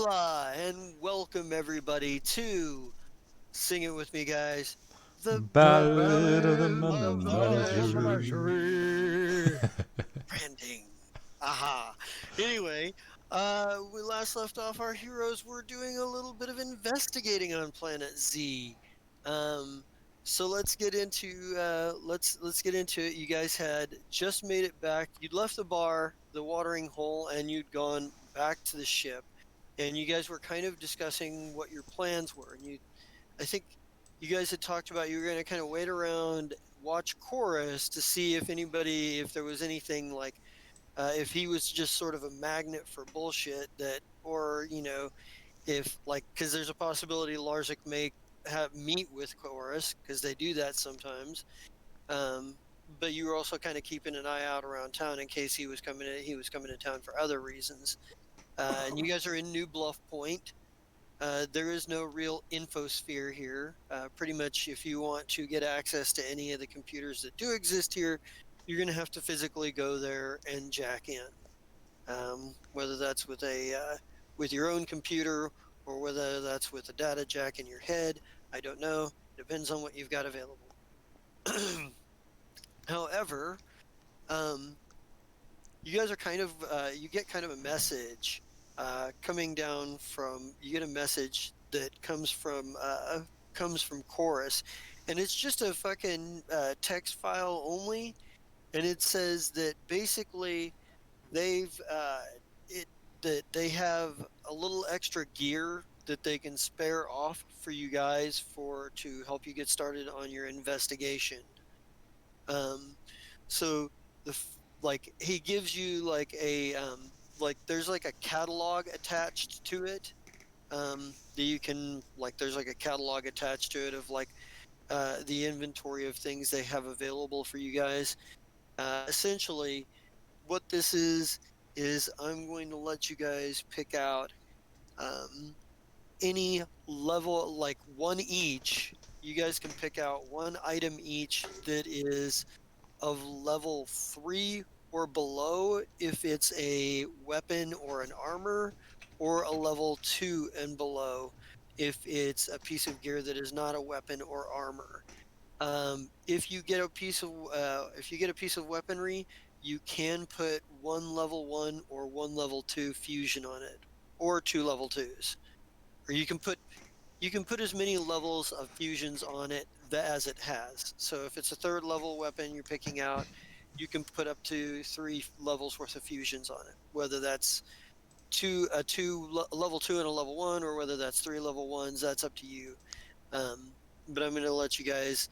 Hola and welcome everybody to sing it with me, guys. The Ballad of the Ballad of the Menagerie. Menagerie. Branding. Aha. Anyway, we last left off. Our heroes were doing a little bit of investigating on Planet Z. Um, so let's get into it. You guys had just made it back. You'd left the bar, the watering hole, and you'd gone back to the ship. And you guys were kind of discussing what your plans were. I think you guys had talked about you were going to kind of wait around, watch chorus to see if there was anything like if he was just sort of a magnet for bullshit that, or if like because there's a possibility Larzik may have meet with chorus because they do that sometimes. Um, but you were also kind of keeping an eye out around town in case he was coming to town for other reasons. And you guys are in New Bluff Point. There is no real infosphere here. Pretty much, if you want to get access to any of the computers that do exist here, you're going to have to physically go there and jack in. Whether that's with your own computer or whether that's with a data jack in your head, I don't know. Depends on what you've got available. However, um, you guys are you get kind of a message coming down from you get a message that comes from chorus, and it's just a fucking text file only, and it says that basically they've it that they have a little extra gear that they can spare off for you guys for to help you get started on your investigation. um so like he gives you like there's like a catalog attached to it, that you can like there's like a catalog attached to it of like the inventory of things they have available for you guys. Essentially what this is I'm going to let you guys pick out um any level, like one each. You guys can pick out one item each that is of level 3 or below if it's a weapon or an armor, or a level 2 and below if it's a piece of gear that is not a weapon or armor. If you get a piece of weaponry, you can put one level 1 or one level 2 fusion on it, or two level 2s, or you can put as many levels of fusions on it as it has. So if it's a third level weapon you're picking out, you can put up to three levels worth of fusions on it. Whether that's level 2 and a level 1, or whether that's three level 1s, that's up to you. But I'm going to let you guys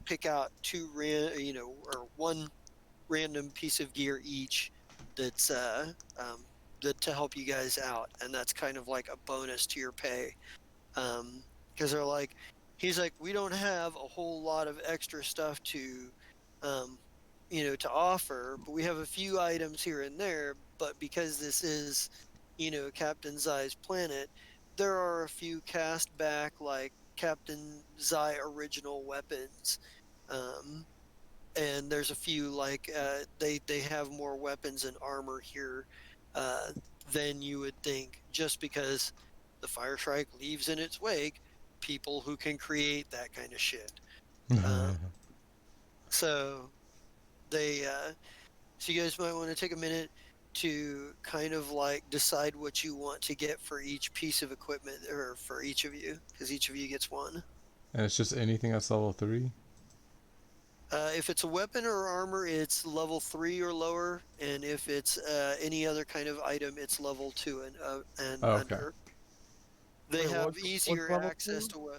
pick out or one random piece of gear each that's that to help you guys out, and that's kind of like a bonus to your pay. Because he's like, we don't have a whole lot of extra stuff um, to offer, but we have a few items here and there. But because this is, Captain Zai's planet, there are a few cast back like Captain Zai original weapons. Um, and there's a few like they have more weapons and armor here uh, than you would think, just because the Fire Strike leaves in its wake people who can create that kind of shit. Um, so they so you guys might want to take a minute to kind of like decide what you want to get for each piece of equipment, or for each of you, because each of you gets one. And it's just anything that's level 3? If it's a weapon or armor, it's level 3 or lower, and if it's any other kind of item, it's level 2 and Oh, okay. under. They Wait, have what's easier level access two?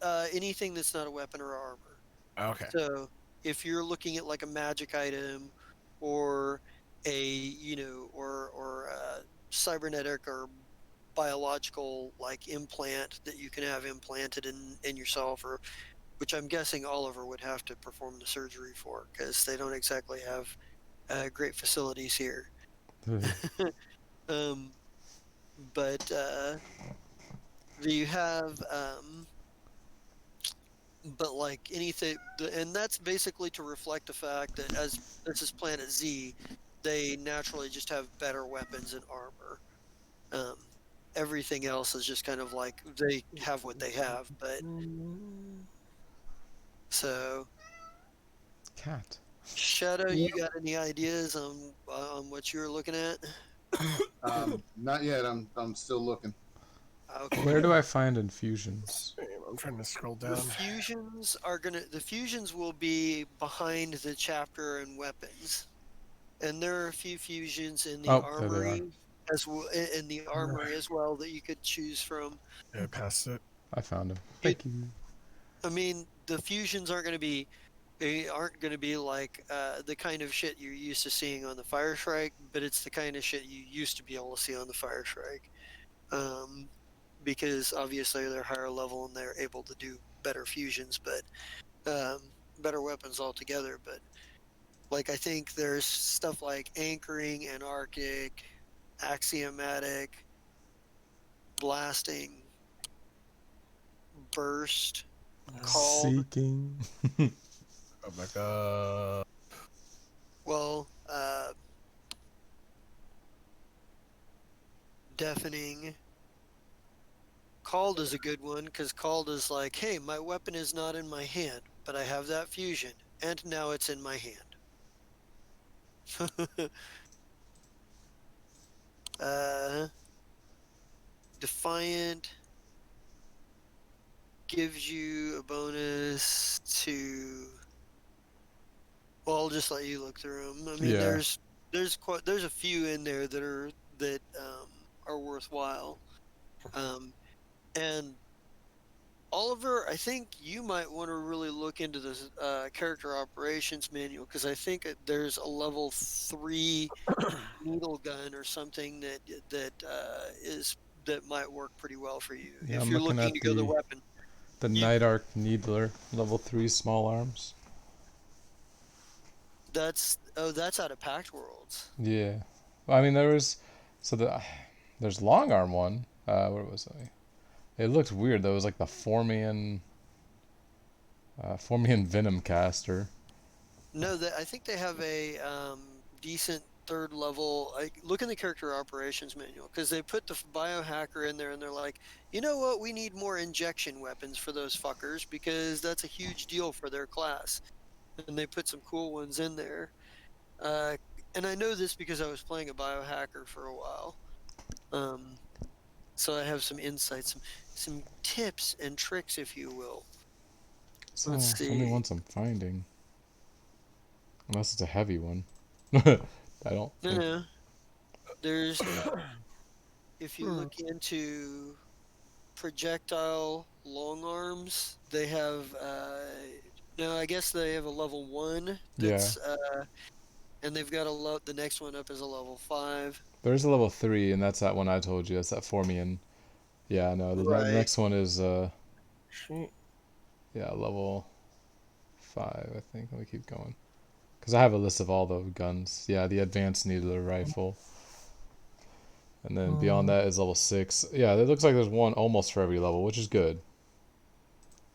to anything that's not a weapon or armor. Okay. So if you're looking at like a magic item, or or cybernetic or biological like implant that you can have implanted in yourself, or which I'm guessing Oliver would have to perform the surgery for because they don't exactly have great facilities here. um, but you have but like anything, and that's basically to reflect the fact that as this is Planet Z, they naturally just have better weapons and armor. Um, everything else is just kind of like they have what they have. But so, Cat. Shadow, Yeah. you got any ideas on what you were looking at? Not yet. I'm still looking. Okay. Where do I find infusions? I'm trying to scroll The down. fusions will be behind the chapter and weapons. And there are a few fusions in the Oh, there they are. armory as well in the armory as well that you could choose from. Yeah, I passed it. I found him. It, Thank you. I mean, the fusions aren't going to be they aren't going to be like the kind of shit you're used to seeing on the Fire Strike, but it's the kind of shit you used to be able to see on the Fire Strike. Um, because obviously they're higher level and they're able to do better fusions, but better weapons altogether. But like I think there's stuff like anchoring, anarchic, axiomatic, blasting, burst, called. Seeking. Oh my god. Well, deafening. Called is a good one because called is like, hey, my weapon is not in my hand, but I have that fusion, and now it's in my hand. Defiant gives you a bonus to. Well, I'll just let you look through them. I mean, Yeah. there's a few in there that are worthwhile. And Oliver, I think you might want to really look into this character operations manual because I think there's a level 3 needle gun or something that might work pretty well for you Yeah, if I'm you're looking looking at to go the the weapon. You Night Arc Needler, level 3 small arms. that's out of Pact Worlds. Yeah. Well, I mean, there's long arm one. Where was I? It looked weird though. It was like the Formian Venom caster. No, I think they have a decent third level. Look in the character operations manual because they put the biohacker in there and they're like, you know what? We need more injection weapons for those fuckers because that's a huge deal for their class. And they put some cool ones in there. Uh, and I know this because I was playing a biohacker for a while. Um, so I have some insights, some tips and tricks, if you will. Let's It's only see. ones I'm finding. Unless it's a heavy one. I don't No, think. no. There's if you look into projectile long arms, they have no, I guess they have a level 1 Yeah. that's and they've got the next one up is a level 5. There's a level 3, and that's that one I told you. That's that Formian. Yeah, no, the Right. next one is, Shit. yeah, level 5, I think. Let me keep going. Because I have a list of all the guns. Yeah, the Advanced Needler Rifle. And then beyond that is level 6. Yeah, it looks like there's one almost for every level, which is good.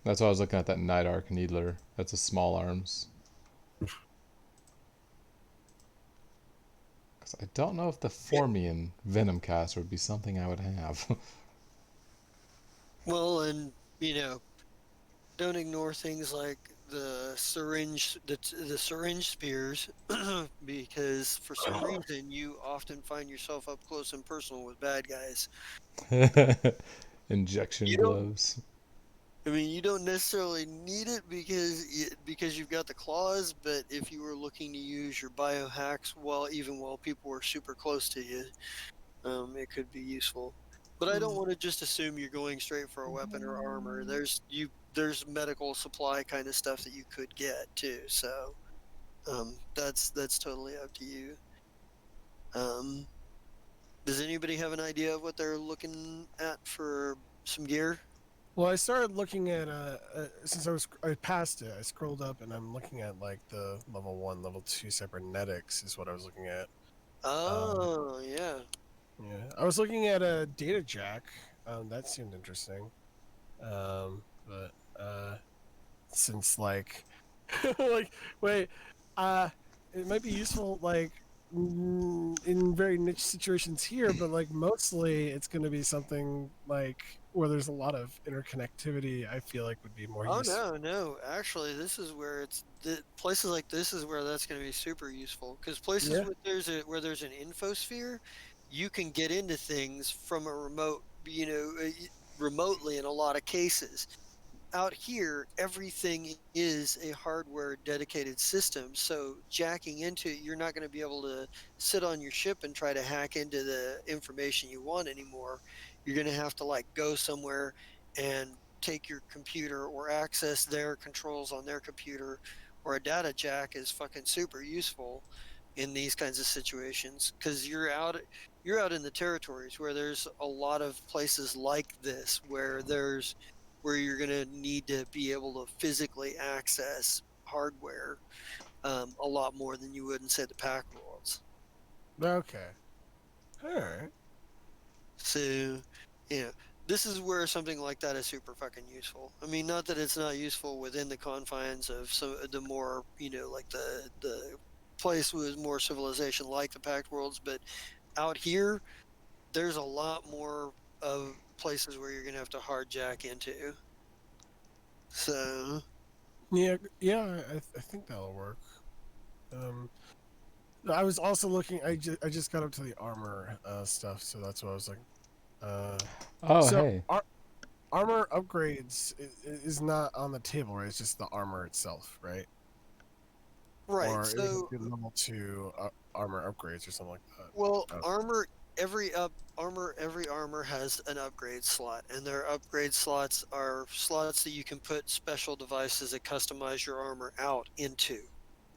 That's why I was looking at that Night Arc Needler. That's a small arms. Because I don't know if the Yeah. Formian Venom caster would be something I would have. Well, and don't ignore things like the syringe spears because for some reason you often find yourself up close and personal with bad guys. Injection You don't gloves. I mean, you don't necessarily need it because you've got the claws, but if you were looking to use your biohacks while people were super close to you, it could be useful. But I don't want to just assume you're going straight for a weapon or armor. There's medical supply kind of stuff that you could get too. So that's totally up to you. Um, does anybody have an idea of what they're looking at for some gear? Well, I started looking at since I passed it, I scrolled up and I'm looking at like the level 1, level 2 cybernetics is what I was looking at. Oh yeah. Yeah, I was looking at a data jack. That seemed interesting. But since like, like wait, uh, it might be useful. Like in very niche situations here, but like mostly it's going to be something like where there's a lot of interconnectivity. I feel like would be more Oh useful. no, no. Actually, this is where places like this is where that's going to be super useful because places Yeah. with where there's an infosphere, you can get into things from a remote, remotely in a lot of cases. Out here, everything is a hardware dedicated system. So jacking into it, you're not going to be able to sit on your ship and try to hack into the information you want anymore. You're going to have to like go somewhere and take your computer or access their controls on their computer, or a data jack is fucking super useful in these kinds of situations because you're out in the territories where there's a lot of places like this where you're going to need to be able to physically access hardware a lot more than you would in, say, the pack worlds. Okay. All right. So, you know, this is where something like that is super fucking useful. I mean, not that it's not useful within the confines of some of the more, like the place with more civilization like the packed worlds, but out here, there's a lot more of places where you're going to have to hard jack into. So, Yeah. Yeah. I think that'll work. Um, I was also looking. I just got up to the armor stuff, so that's what I was like. Uh, Oh, so hey. armor upgrades is not on the table, right? It's just the armor itself, right? right. Or it would So be level 2 armor upgrades or something like that. well, Oh. every armor has an upgrade slot, and their upgrade slots are slots that you can put special devices that customize your armor out into.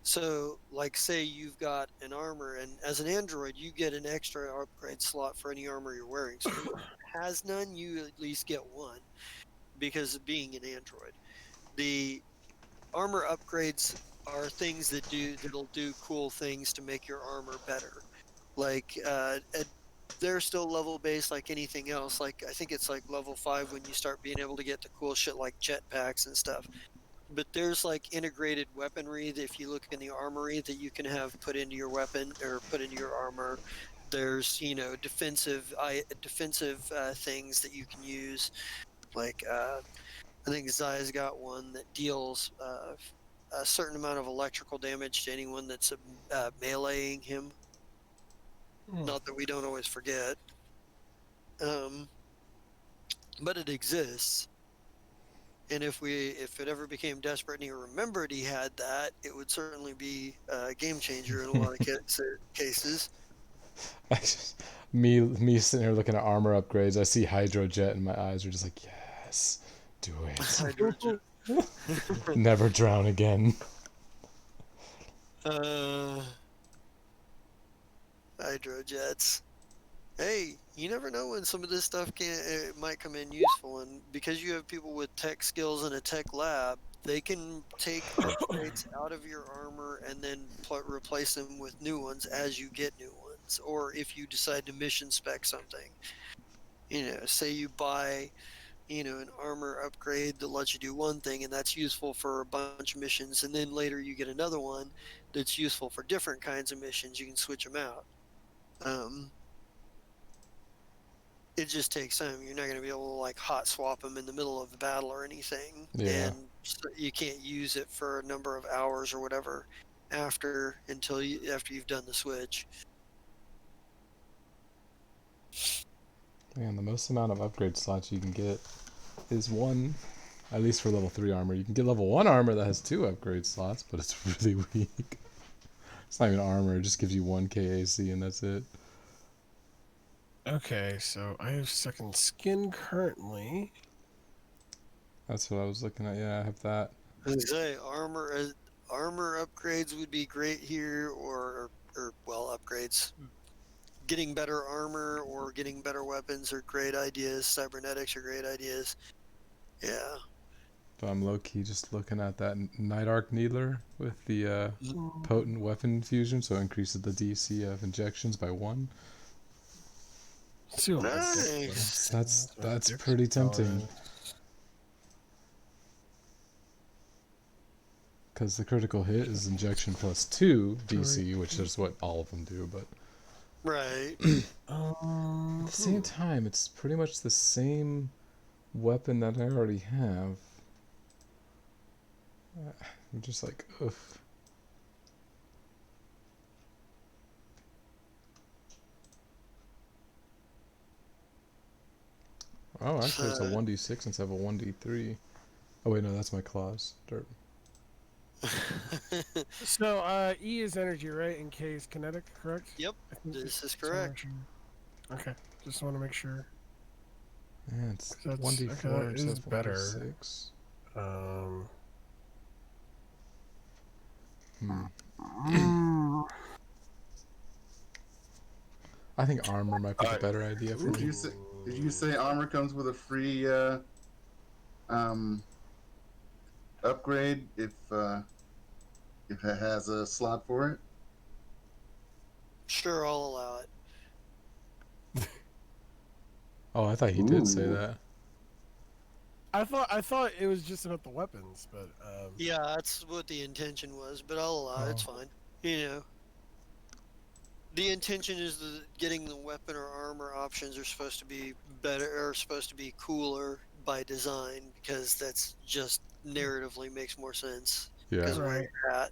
So, like, say you've got an armor, and as an android, you get an extra upgrade slot for any armor you're wearing. So, if your armor has none, you at least get one because of being an android. The armor upgrades are things that'll do cool things to make your armor better. Like they're still level based like anything else. Like I think it's like level 5 when you start being able to get the cool shit like jetpacks and stuff. But there's like integrated weaponry that if you look in the armory that you can have put into your weapon or put into your armor. There's defensive things that you can use like I think Zai's got one that deals a certain amount of electrical damage to anyone that's meleeing him. Hmm. Not that we don't always forget, um, but it exists. And if it ever became desperate and he remembered he had that, it would certainly be a game changer in a lot of cases. I just, me sitting here looking at armor upgrades. I see hydrojet, and my eyes are just like, yes, do it. Hydrogen. Never drown again. uh, Hydrojets. Hey, you never know when some of this stuff it might come in useful, and because you have people with tech skills in a tech lab, they can take upgrades out of your armor and then replace them with new ones as you get new ones, or if you decide to mission spec something. Say you buy, an armor upgrade that lets you do one thing, and that's useful for a bunch of missions, and then later you get another one that's useful for different kinds of missions. You can switch them out. Um, it just takes time. You're not going to be able to like hot swap them in the middle of the battle or anything, Yeah. and you can't use it for a number of hours or whatever after you've done the switch. Man, the most amount of upgrade slots you can get is one. At least for level 3 armor. You can get level 1 armor that has 2 upgrade slots, but it's really weak. It's not even armor, it just gives you 1 KAC and that's it. Okay, so I have second skin currently. That's what I was looking at. Yeah, I have that. As I say, armor upgrades would be great here, or well, upgrades. Getting better armor or getting better weapons are great ideas. Cybernetics are great ideas. Yeah. But I'm low key just looking at that Night Arc Needler with the Mm, potent weapon infusion, so it increases the DC of injections by 1. see what my dick Nice. was. That's pretty tempting. because the critical hit is injection plus 2 DC, which is what all of them do. But Right. at the same time, it's pretty much the same weapon that I already have. I'm just like, ugh. Oh, actually, it's a 1d6 instead of a 1d3. Oh wait, no, that's my claws. Dirt. So E is energy, right? And K is kinetic, correct? Yep, I think this is just wanna make correct. sure. Okay, just want to make sure. Yeah, it's That's 1d4 okay. That instead is of better. 1d6. I think armor might be the better idea for me. Did you say armor comes with a free um upgrade if it has a slot for it? Sure, I'll allow it. Oh, I thought he did say Ooh. that. I thought it was just about the weapons, but Yeah, that's what the intention was, but I'll allow it. It's fine. You know, the intention is that getting the weapon or armor options are supposed to be better, or supposed to be cooler by design, because that's just narratively makes more sense Yeah. because of where right. you're at.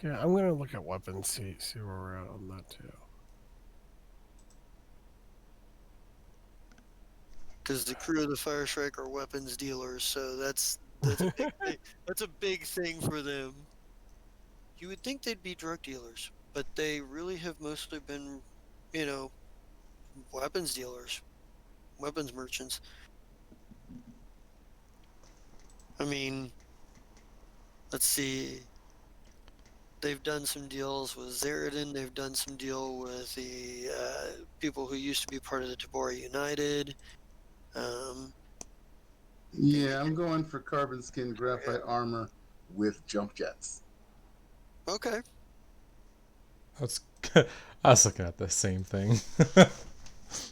Yeah, I'm gonna look at weapons, see where we're at on that too. Because the crew of the Fire Strike are weapons dealers, so that's a big thing. That's a big thing for them. You would think they'd be drug dealers, but they really have mostly been, you know, weapons dealers, weapons merchants. I mean, let's see. They've done some deals with Zeradin. They've done some deal with the people who used to be part of the Tabora United. Um, Yeah, I'm going for carbon skin graphite armor with jump jets. okay. That's I was looking at the same thing.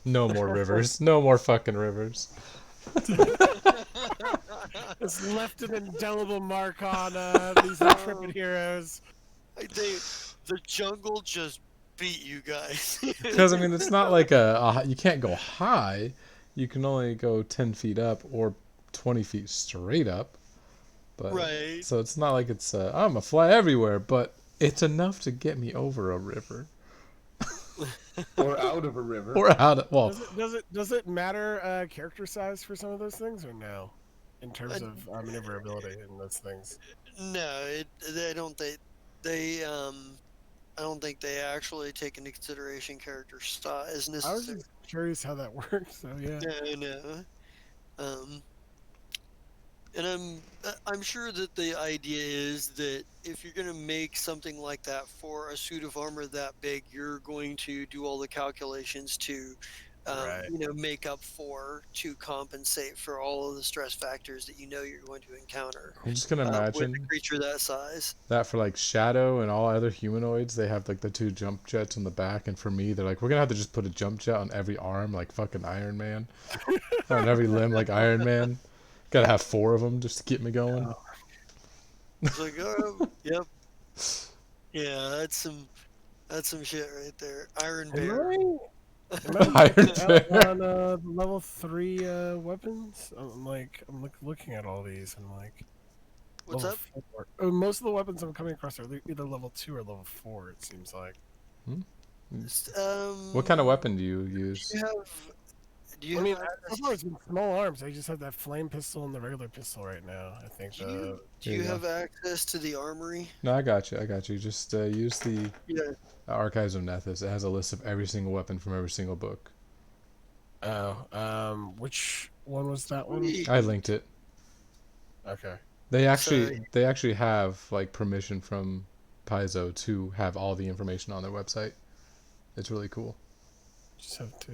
No more rivers. No more fucking rivers. It's left an indelible mark on these intrepid heroes. The jungle just beat you guys. Because I mean, it's not like you can't go high. You can only go 10 feet up or 20 feet straight up. But Right. so it's not like it's I'm a fly everywhere, but it's enough to get me over a river Or out of a river. or out of well. Does it matter character size for some of those things or no? In terms Uh, of maneuverability and those things. no, they don't. I don't think they actually take into consideration character size I was necessarily. just curious how that works. So yeah. No. Um, and I'm sure that the idea is that if you're going to make something like that for a suit of armor that big, you're going to do all the calculations to, Right. make up for, to compensate for all of the stress factors that you know you're going to encounter I'm just gonna with a imagine creature that size. that for like Shadow and all other humanoids, they have like the 2 jump jets on the back, and for me, they're like, we're gonna have to just put a jump jet on every arm, like fucking Iron Man, on every limb, like Iron Man. Gotta have 4 of them just to get me going. It's like, oh, yep, yeah, that's some shit right there. Iron Am Bear. I Iron maxed out Bear. on the level 3 weapons? I'm looking at all these and like What's level up? 4. Oh, most of the weapons I'm coming across are either level 2 or level 4. It seems like. What kind of Um, weapon do you use? do you have do you I have mean, so far access? it's been small arms. I just have that flame pistol and the regular pistol right now. I think Do Here you you go. have access to the armory? No, I got you. I got you. Just use the Yeah. Archives of Nethys. It has a list of every single weapon from every single book. which one was that one? Sweet. I linked it. Okay. So They actually have like permission from Paizo to have all the information on their website. It's really cool. Just have to.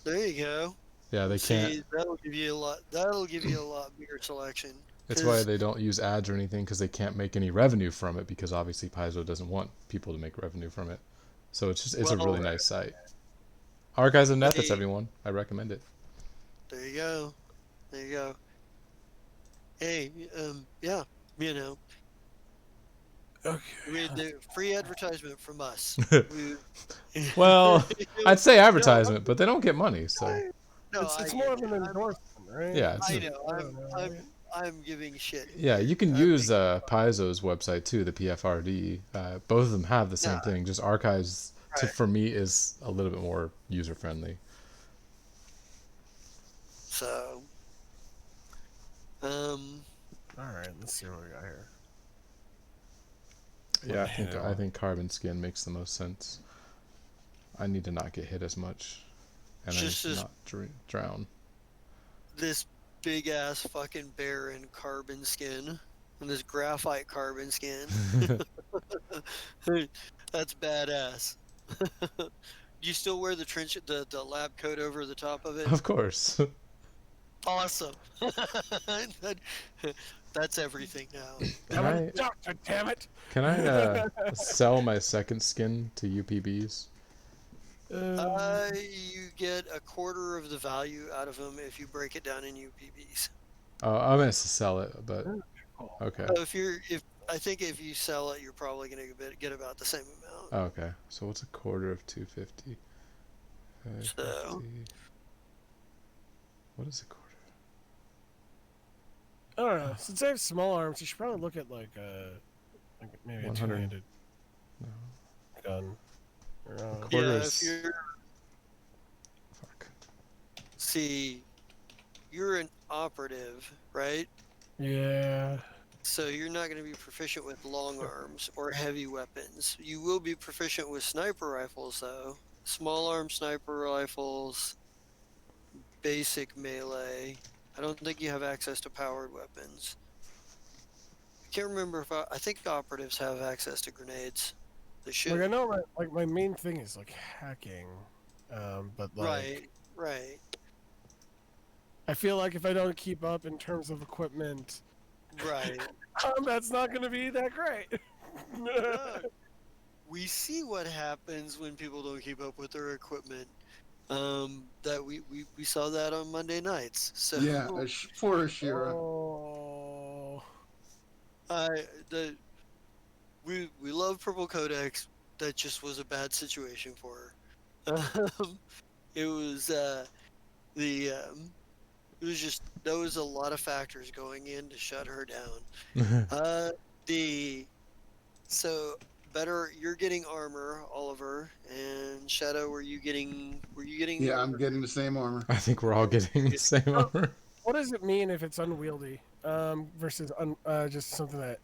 there you go. Yeah, they can't. See, that'll give you a lot. That'll give you a lot bigger selection. It's why Because they don't use ads or anything because they can't make any revenue from it because obviously Paizo doesn't want people to make revenue from it. So it's a really well, nice site. Archives of Nethys, they everyone. I recommend it. there you go. There you go. Hey, yeah, you know, Okay. the free advertisement from us. We, Well, no, I'd say no, advertisement, but they don't get money, so no, I It's get more of you. an endorsement, right? yeah, I it's know. I don't know. Right? I'm giving shit yeah. here. You can I'm use making Paizo's website too, the PFRD. Both of them have the no, same thing. Just archives to right. for me is a little bit more user friendly. So, um, All right, let's see what we got here. Yeah, Hit it I on. think carbon skin makes the most sense. I need to not get hit as much, and I need just to this not drown. this big ass fucking barren carbon skin and this graphite carbon skin. That's badass. Do you still wear the the lab coat over the top of it? Of course. Awesome. That- that's everything now. Can I'm a I doctor, damn it! sell my second skin to UPBs? You get a quarter of the value out of them if you break it down in UPBs. Oh, I meant to sell it, but okay. So if I think if you sell it, you're probably going to get about the same amount. Oh, okay. So what's a quarter of 250? So 550. What is a quarter? I don't know. Since I have small arms, you should probably look at like maybe a 100. two-handed No. gun. Or, A quarter yeah, if is. you're Fuck. see, you're an operative, right? yeah. So you're not going to be proficient with long arms or heavy weapons. You will be proficient with sniper rifles, though. Small arm sniper rifles, basic melee. I don't think you have access to powered weapons. I can't remember if I think operatives have access to grenades. They Like should. I know, my main thing is like hacking, but like Right, right, I feel like if I don't keep up in terms of equipment, right. combat's not going to be that great. No, we see what happens when people don't keep up with their equipment. That we saw that on Monday nights. So Yeah, for Ashira. Oh. I the we love Purple Codex. That just was a bad situation for her. It was the it was just there was a lot of factors going in to shut her down. The so better you're getting armor, Oliver, and Shadow. Were you getting the Yeah, I'm armor? getting the same armor. I think we're all getting the same So, armor. what does it mean if it's unwieldy versus just something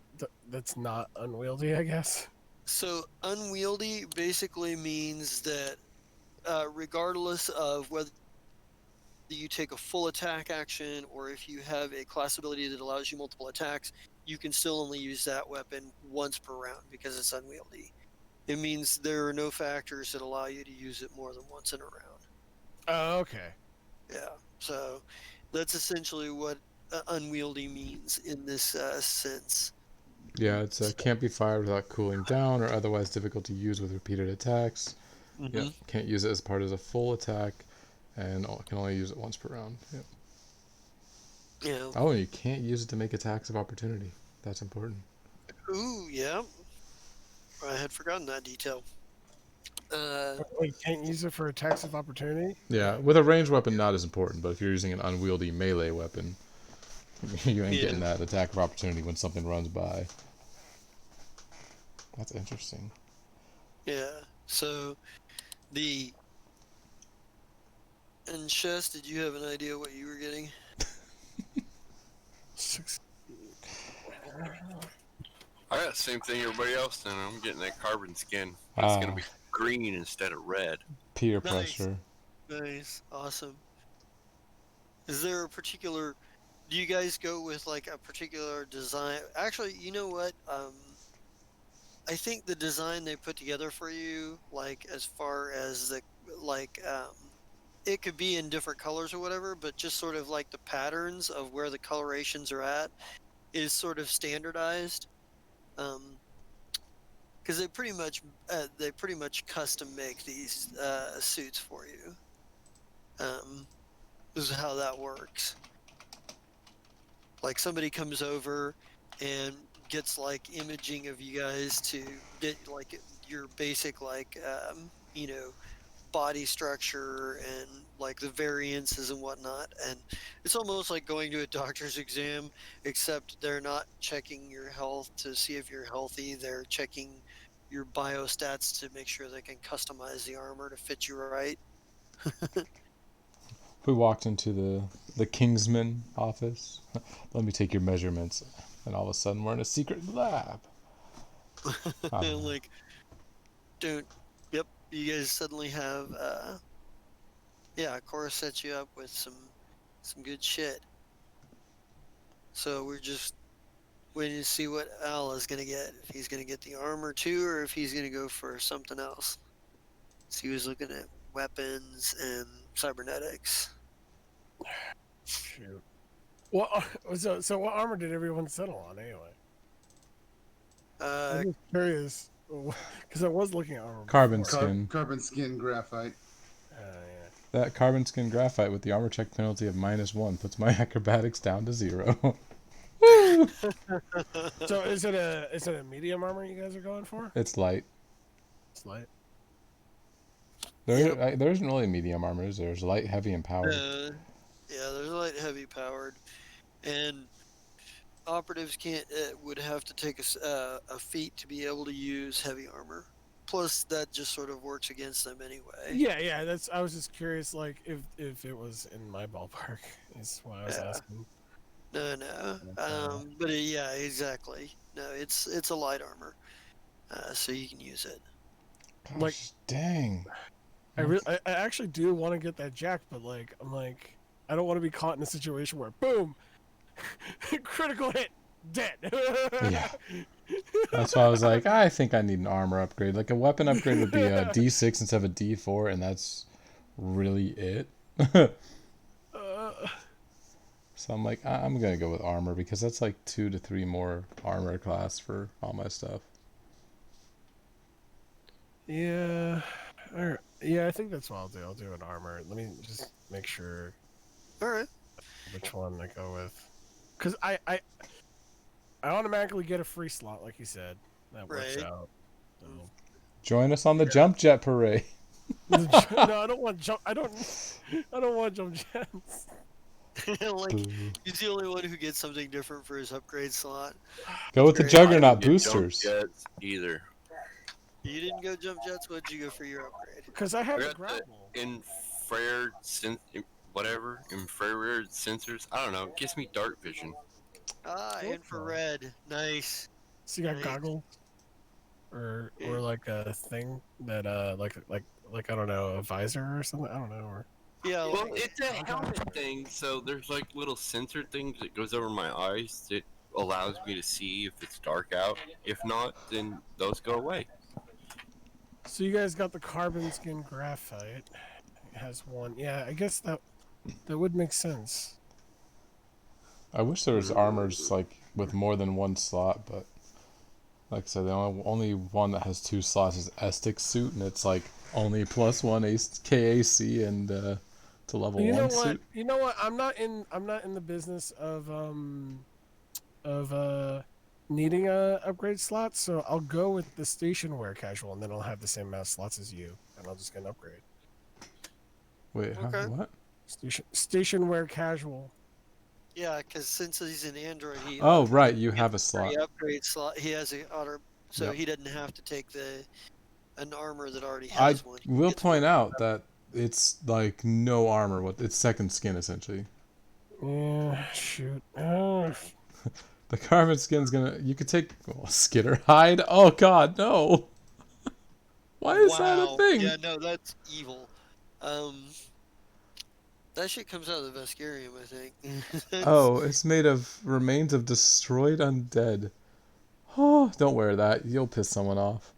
that's not unwieldy? I guess. So unwieldy basically means that regardless of whether you take a full attack action or if you have a class ability that allows you multiple attacks, you can still only use that weapon once per round because it's unwieldy. It means there are no factors that allow you to use it more than once in a round. Oh, okay. Yeah, so that's essentially what unwieldy means in this sense. Yeah, it's So, can't be fired without cooling down or otherwise difficult to use with repeated attacks. Yep, mhm. can't use it as part of a full attack, and can only use it once per round. Yep. Yeah. Oh, and you can't use it to make attacks of opportunity. That's important. Ooh, yeah. I had forgotten that detail. Uh, Wait, can't use it for attacks of opportunity. Yeah, with a ranged weapon, not as important, but if you're using an unwieldy melee weapon, you ain't yeah. getting that attack of opportunity when something runs by. That's interesting. Yeah. So the and Chess, did you have an idea what you were getting? 6. I got the same thing everybody else then. I'm getting that carbon skin. It's gonna Ah, be green instead of red. peer Nice. pressure. Nice. Awesome. Is there a particular do you guys go with like a particular design? Actually, you know what? I think the design they put together for you, like as far as the like it could be in different colors or whatever, but just sort of like the patterns of where the colorations are at is sort of standardized. Because they pretty much custom make these suits for you. This is how that works. like somebody comes over and gets like imaging of you guys to get like your basic like body structure and like the variances and whatnot. And it's almost like going to a doctor's exam, except they're not checking your health to see if you're healthy. They're checking your biostats to make sure they can customize the armor to fit you right. We walked into the Kingsman office. Let me take your measurements, and all of a sudden we're in a secret lab. And like, don't. Yep, you guys suddenly have. Yeah, Cora sets you up with some good shit. So we're just waiting to see what Al is gonna get. If he's gonna get the armor too, or if he's gonna go for something else. So he was looking at weapons and cybernetics. Shoot. Well, so what armor did everyone settle on anyway? Uh, I'm just curious because I was looking at armor. Carbon before. skin. Carbon skin graphite. Yeah. That carbon skin graphite with the armor check penalty of -1 puts my acrobatics down to 0. Woo! So is it a medium armor you guys are going for? It's light. It's light. There isn't really medium armors. There's light, heavy, and powered. yeah, there's light, heavy, powered, and operatives would have to take a feat to be able to use heavy armor. Plus, that just sort of works against them anyway. Yeah. I was just curious, like if it was in my ballpark is why I was asking. No. But yeah, exactly. No, it's a light armor, so you can use it. Gosh, Like, dang. I actually do want to get that jack, but like I'm like I don't want to be caught in a situation where boom, critical hit, dead. Yeah. That's why I was like, I think I need an armor upgrade. Like a weapon upgrade would be a D6 instead of a D4, and that's really it. So I'm like, I'm gonna go with armor because that's like 2 to 3 more armor class for all my stuff. Yeah. Yeah, I think that's what I'll do. I'll do an armor. Let me just make sure All right. which one I go with. Because I automatically get a free slot, like you said. That works Right. out. So. Join us on the jump jet parade. No, I don't want jump. I don't want jump jets. Like Boo. he's the only one who gets something different for his upgrade slot. Go with the Great. Juggernaut I didn't get jump boosters. jets either. You didn't go jump jets. What'd you go for your upgrade? Because I I have the got grapple. the infrared infrared sensors. I don't know. It gives me dark vision. Ah, Cool. infrared. Nice. So you got Nice. goggles, or like a thing that like I don't know, a visor or something. I don't know. Or Yeah. Well, it's a helmet thing, so there's like little sensor things that goes over my eyes that allows me to see if it's dark out. If not, then those go away. so you guys got the carbon skin graphite. It has one. Yeah, I guess that would make sense. I wish there was armors like with more than one slot, but like I said, the only one that has 2 slots is Estic's suit, and it's like only +1 KAC and to level You 1 know what? suit. You know what? I'm not in the business of needing a upgrade slot, so I'll go with the station wear casual, and then I'll have the same amount of slots as you, and I'll just get an upgrade. Wait, huh? Okay. What? Station wear casual. Yeah, because since he's an android, he Oh, right, you have a slot. the upgrade slot. He has a auto, so Yep. he doesn't have to take an armor that already I has one. He will gets point one. out that it's like no armor. It's second skin essentially. Yeah, shoot. The carbon skin's gonna. You could take skitter hide. Oh God, no! Why is that a Wow. thing? Yeah, no, that's evil. That shit comes out of the Vescarium, I think. Oh, it's made of remains of destroyed undead. Oh, don't wear that. You'll piss someone off.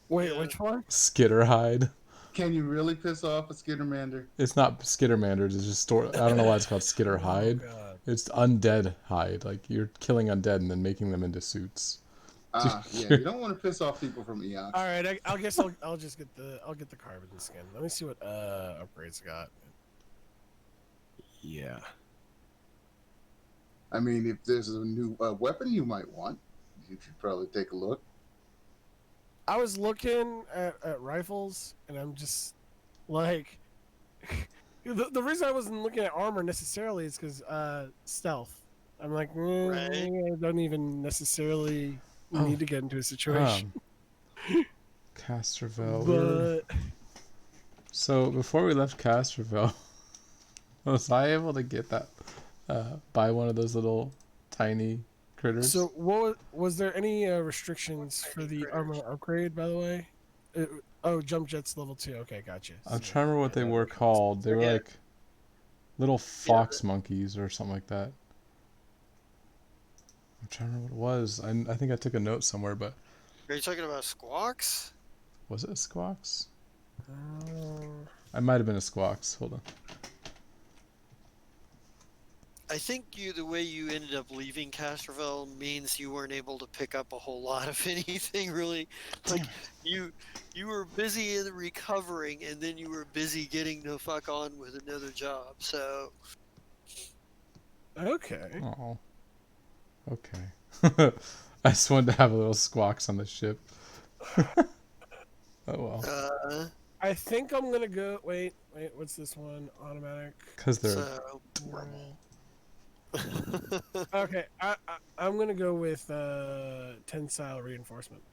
Wait, Yeah. which one? Skitter hide. Can you really piss off a Skittermander? It's not Skittermander. It's just I don't know why it's called Skitter hide. Oh, God. It's undead hide. Like you're killing undead and then making them into suits. Yeah, you don't want to piss off people from Eox. All right, I guess I'll just get the carbon skin. Let me see what upgrades I got. Yeah. I mean, if there's a new weapon you might want, you should probably take a look. I was looking at rifles, and I'm just like, the reason I wasn't looking at armor necessarily is because stealth. I'm like, Right. I don't even necessarily Oh, need to get into a situation. um, Castroville. But So before we left Castroville, was I able to get that? Buy one of those little tiny critters? so, what was there any restrictions for Tiny the critters. armor upgrade? By the way, it, oh, jump jets level 2. Okay, gotcha. I'm So, trying to remember what yeah, they that were makes sense. called. They were Yeah. like little Yeah, fox monkeys or something like that. I'm trying to remember what it was. I think I took a note somewhere, but Are you talking about squawks? was it a squawks? Uh, I might have been a squawks. Hold on. I think the way you ended up leaving Castroville means you weren't able to pick up a whole lot of anything really. Like you were busy in recovering, and then you were busy getting the fuck on with another job. So okay. Oh. Okay. I just wanted to have a little squawks on the ship. Oh well. I think I'm gonna go. Wait. What's this one? Automatic. Because they're so adorable. Okay, I'm gonna go with tensile reinforcement.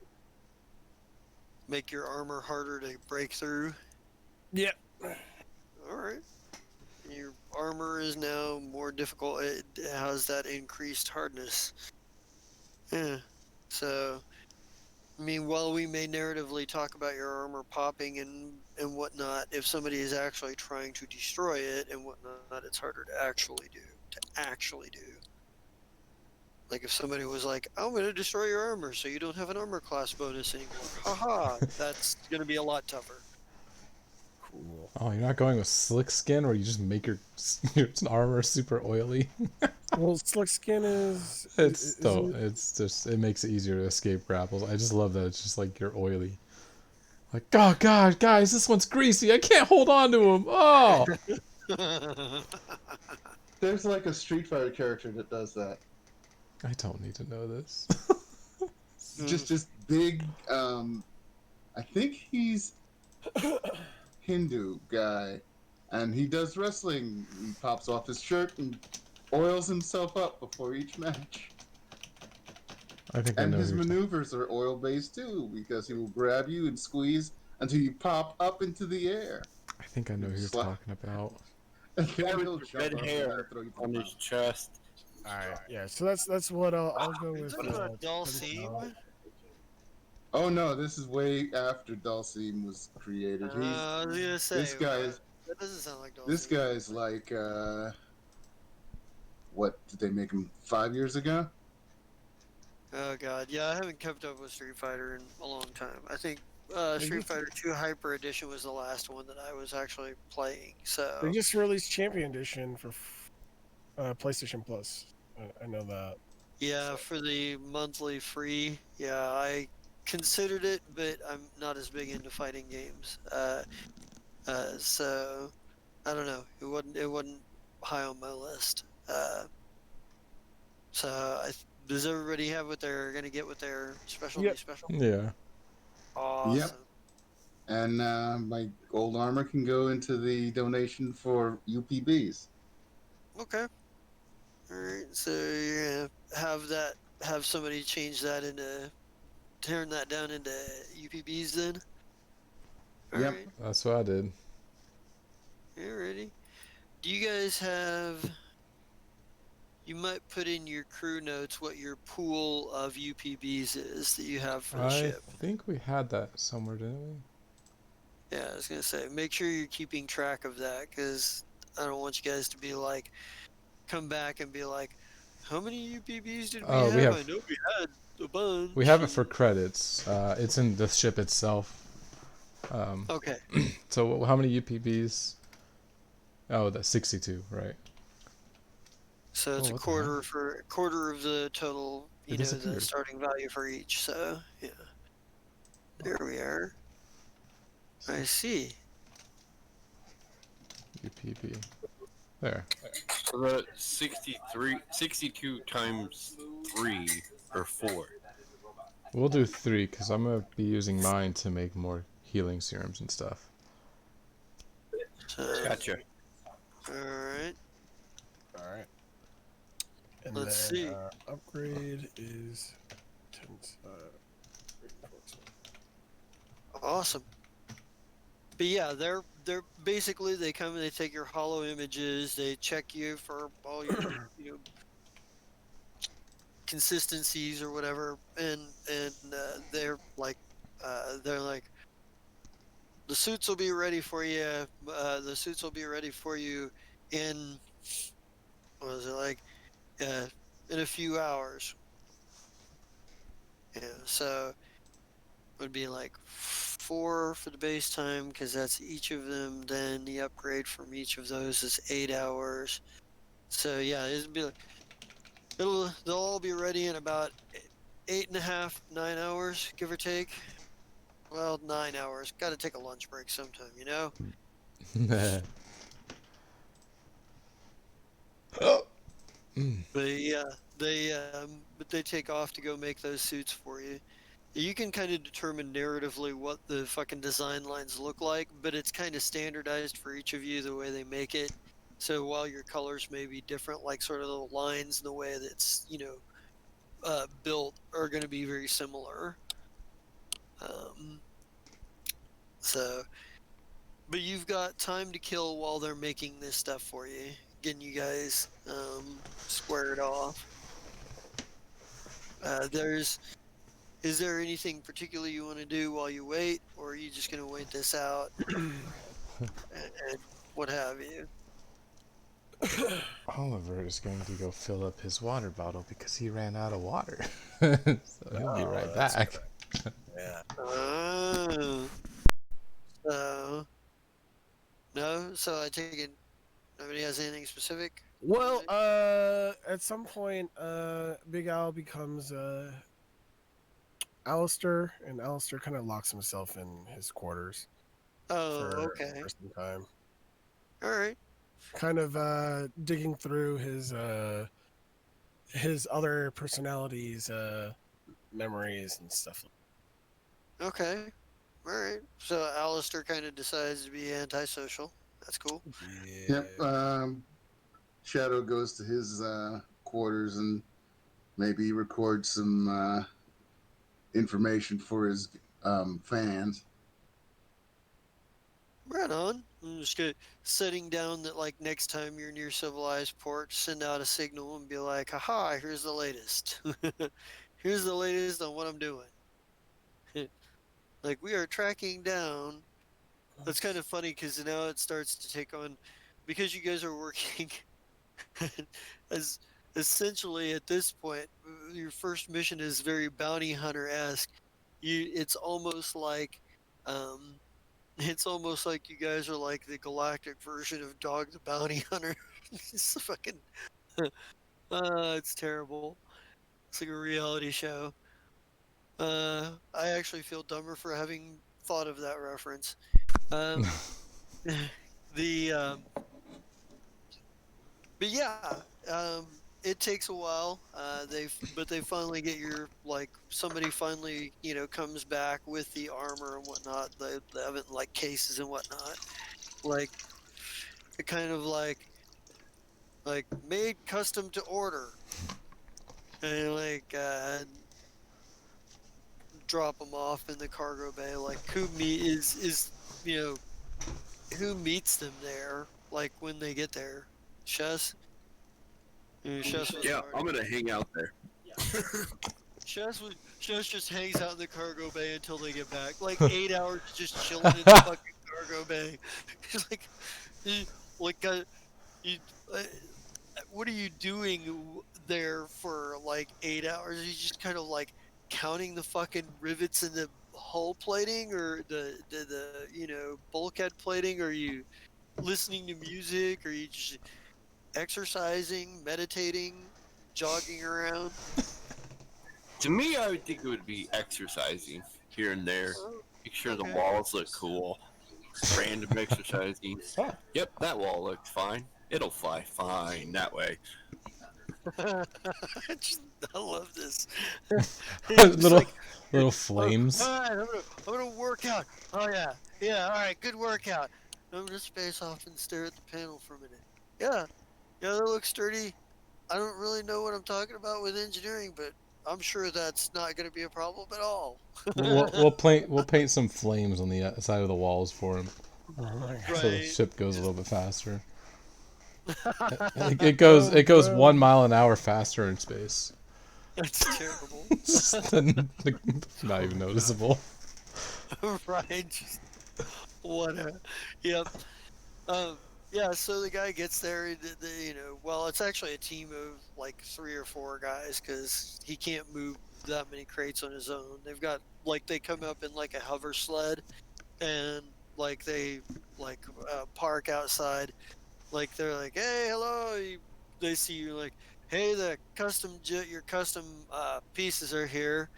make your armor harder to break through. Yeah. All right. Your armor is now more difficult. It has that increased hardness. Yeah. So, I mean, while we may narratively talk about your armor popping and whatnot, if somebody is actually trying to destroy it and whatnot, it's harder to actually do. Like if somebody was like, "I'm going to destroy your armor, so you don't have an armor class bonus anymore." Haha, that's going to be a lot tougher. Cool. Oh, you're not going with slick skin, where you just make your armor super oily. Well, slick skin It's is still, it's just, it makes it easier to escape grapples. I just love that it's just like you're oily. Like, oh god, guys, this one's greasy. I can't hold on to him. Oh, There's like a Street Fighter character that does that. I don't need to know this. Just this big, I think he's Hindu guy, and he does wrestling. He pops off his shirt and oils himself up before each match. I think I And know his who you're talking. maneuvers are oil based too, because he will grab you and squeeze until you pop up into the air. I think I know who you're Slap. talking about. And then he'll With jump red up hair and throw you to the on ground. his chest. All right. Yeah. So that's what I'll go Are you with. talking about Dalsim? tensile. Oh no, this is way after Dulcine was created. I was gonna say This guy is that doesn't sound like Dalsim. this guy is like what did they make him 5 years ago? Oh god, yeah, I haven't kept up with Street Fighter in a long time. I think They Street just, Fighter 2 Hyper Edition was the last one that I was actually playing. they So just released Champion Edition for PlayStation Plus. I know that. yeah, for the monthly free, yeah, I considered it, but I'm not as big into fighting games. So I don't know. It wasn't high on my list. So does everybody have what they're gonna get with their specialty Yep. special? Yeah. Awesome. And my gold armor can go into the donation for UPBs. Okay. All right. So you're gonna have somebody change that into turn that down into UPBs then. All Yep. right. That's what I did. Alrighty. Do you guys have? You might put in your crew notes what your pool of UPBs is that you have for the I ship. think we had that somewhere, didn't we? Yeah, I was gonna say, make sure you're keeping track of that because I don't want you guys to be like, come back and be like, how many UPBs did we Oh, have? we have- I know we had a bunch. We have it for credits. It's in the ship itself. Okay. So how many UPBs? Oh, that's 62, right? So it's Oh, a what the hell? quarter of the total, It you know, the disappeared. starting value for each. So yeah, there we are. I see. UPB. There. So the 62 times 3 or 4. We'll do 3 because I'm gonna be using mine to make more healing serums and stuff. Gotcha. All right. All right. And Let's then see. upgrade is reinforcement. Awesome. But yeah, they're basically they come and they take your hollow images, they check you for all your consistencies or whatever, and they're like the suits will be ready for you. The suits will be ready for you in what was it like in a few hours. Yeah, so would be like 4 for the base time because that's each of them. Then the upgrade from each of those is 8 hours. So yeah, it'd be like they'll all be ready in about 8.5, 9 hours, give or take. Well, 9 hours. Got to take a lunch break sometime, you know. But yeah, they take off to go make those suits for you. You can kind of determine narratively what the fucking design lines look like, but it's kind of standardized for each of you the way they make it. So while your colors may be different, like sort of the lines and the way that's built are going to be very similar. Um, so, but you've got time to kill while they're making this stuff for you, getting you guys squared off. Is there anything particular you want to do while you wait, or are you just going to wait this out and what have you? Oliver is going to go fill up his water bottle because he ran out of water. So he'll be right that's back. correct. Yeah. Oh, so no. So I take it nobody has anything specific. Well, at some point, Big Al becomes Alistair, and Alistair kind of locks himself in his quarters Oh, for okay. some time, All right. kind of digging through his other personalities, memories and stuff. Okay. All right. So Alistair kind of decides to be antisocial. That's cool. Yeah. Yep. Shadow goes to his quarters and maybe records some information for his fans. Right on. I'm just gonna setting down that like next time you're near civilized port, send out a signal and be like, haha, here's the latest. Here's the latest on what I'm doing. Like we are tracking down. That's kind of funny because now it starts to take on because you guys are working as essentially at this point, your first mission is very bounty hunter-esque. It's almost like um it's almost like you guys are like the galactic version of Dog the Bounty Hunter. It's fucking, it's terrible. It's like a reality show. I actually feel dumber for having thought of that reference. Um, the but yeah, it takes a while. They finally get your like somebody finally comes back with the armor and whatnot. They have it in like cases and whatnot. Like it kind of like made custom to order and like drop them off in the cargo bay. Like is who meets them there like when they get there. Shess. Shess was Yeah, I'm already. gonna hang out there. Shess just hangs out in the cargo bay until they get back. Like 8 hours just chilling in the fucking cargo bay. It's like you, uh, what are you doing there for like 8 hours? Are you just kind of like counting the fucking rivets in the hull plating or the bulkhead plating? Are you listening to music? Are you just exercising, meditating, jogging around? To me, I would think it would be exercising here and there. Oh, Make sure the okay. walls look cool. Random exercising. Yep, that wall looks fine. It'll fly fine that way. I love this. It's just little like, little all flames. right, I'm gonna work out. Oh yeah, yeah. All right, good workout. I'm gonna space off and stare at the panel for a minute. Yeah, yeah, that looks sturdy. I don't really know what I'm talking about with engineering, but I'm sure that's not going to be a problem at all. We'll paint some flames on the side of the walls for him, Oh my god. so the Right. ship goes a Just little bit faster. It goes Oh it goes bro. 1 mile an hour faster in space. that's terrible. Not even Oh god. noticeable. Right. Just what a yep. Um yeah, so the guy gets there, well, it's actually a team of like 3 or 4 guys cuz he can't move that many crates on his own. They've got like they come up in like a hover sled and like they like park outside. Like they're like, "Hey, hello." They see you like, "Hey, your custom pieces are here."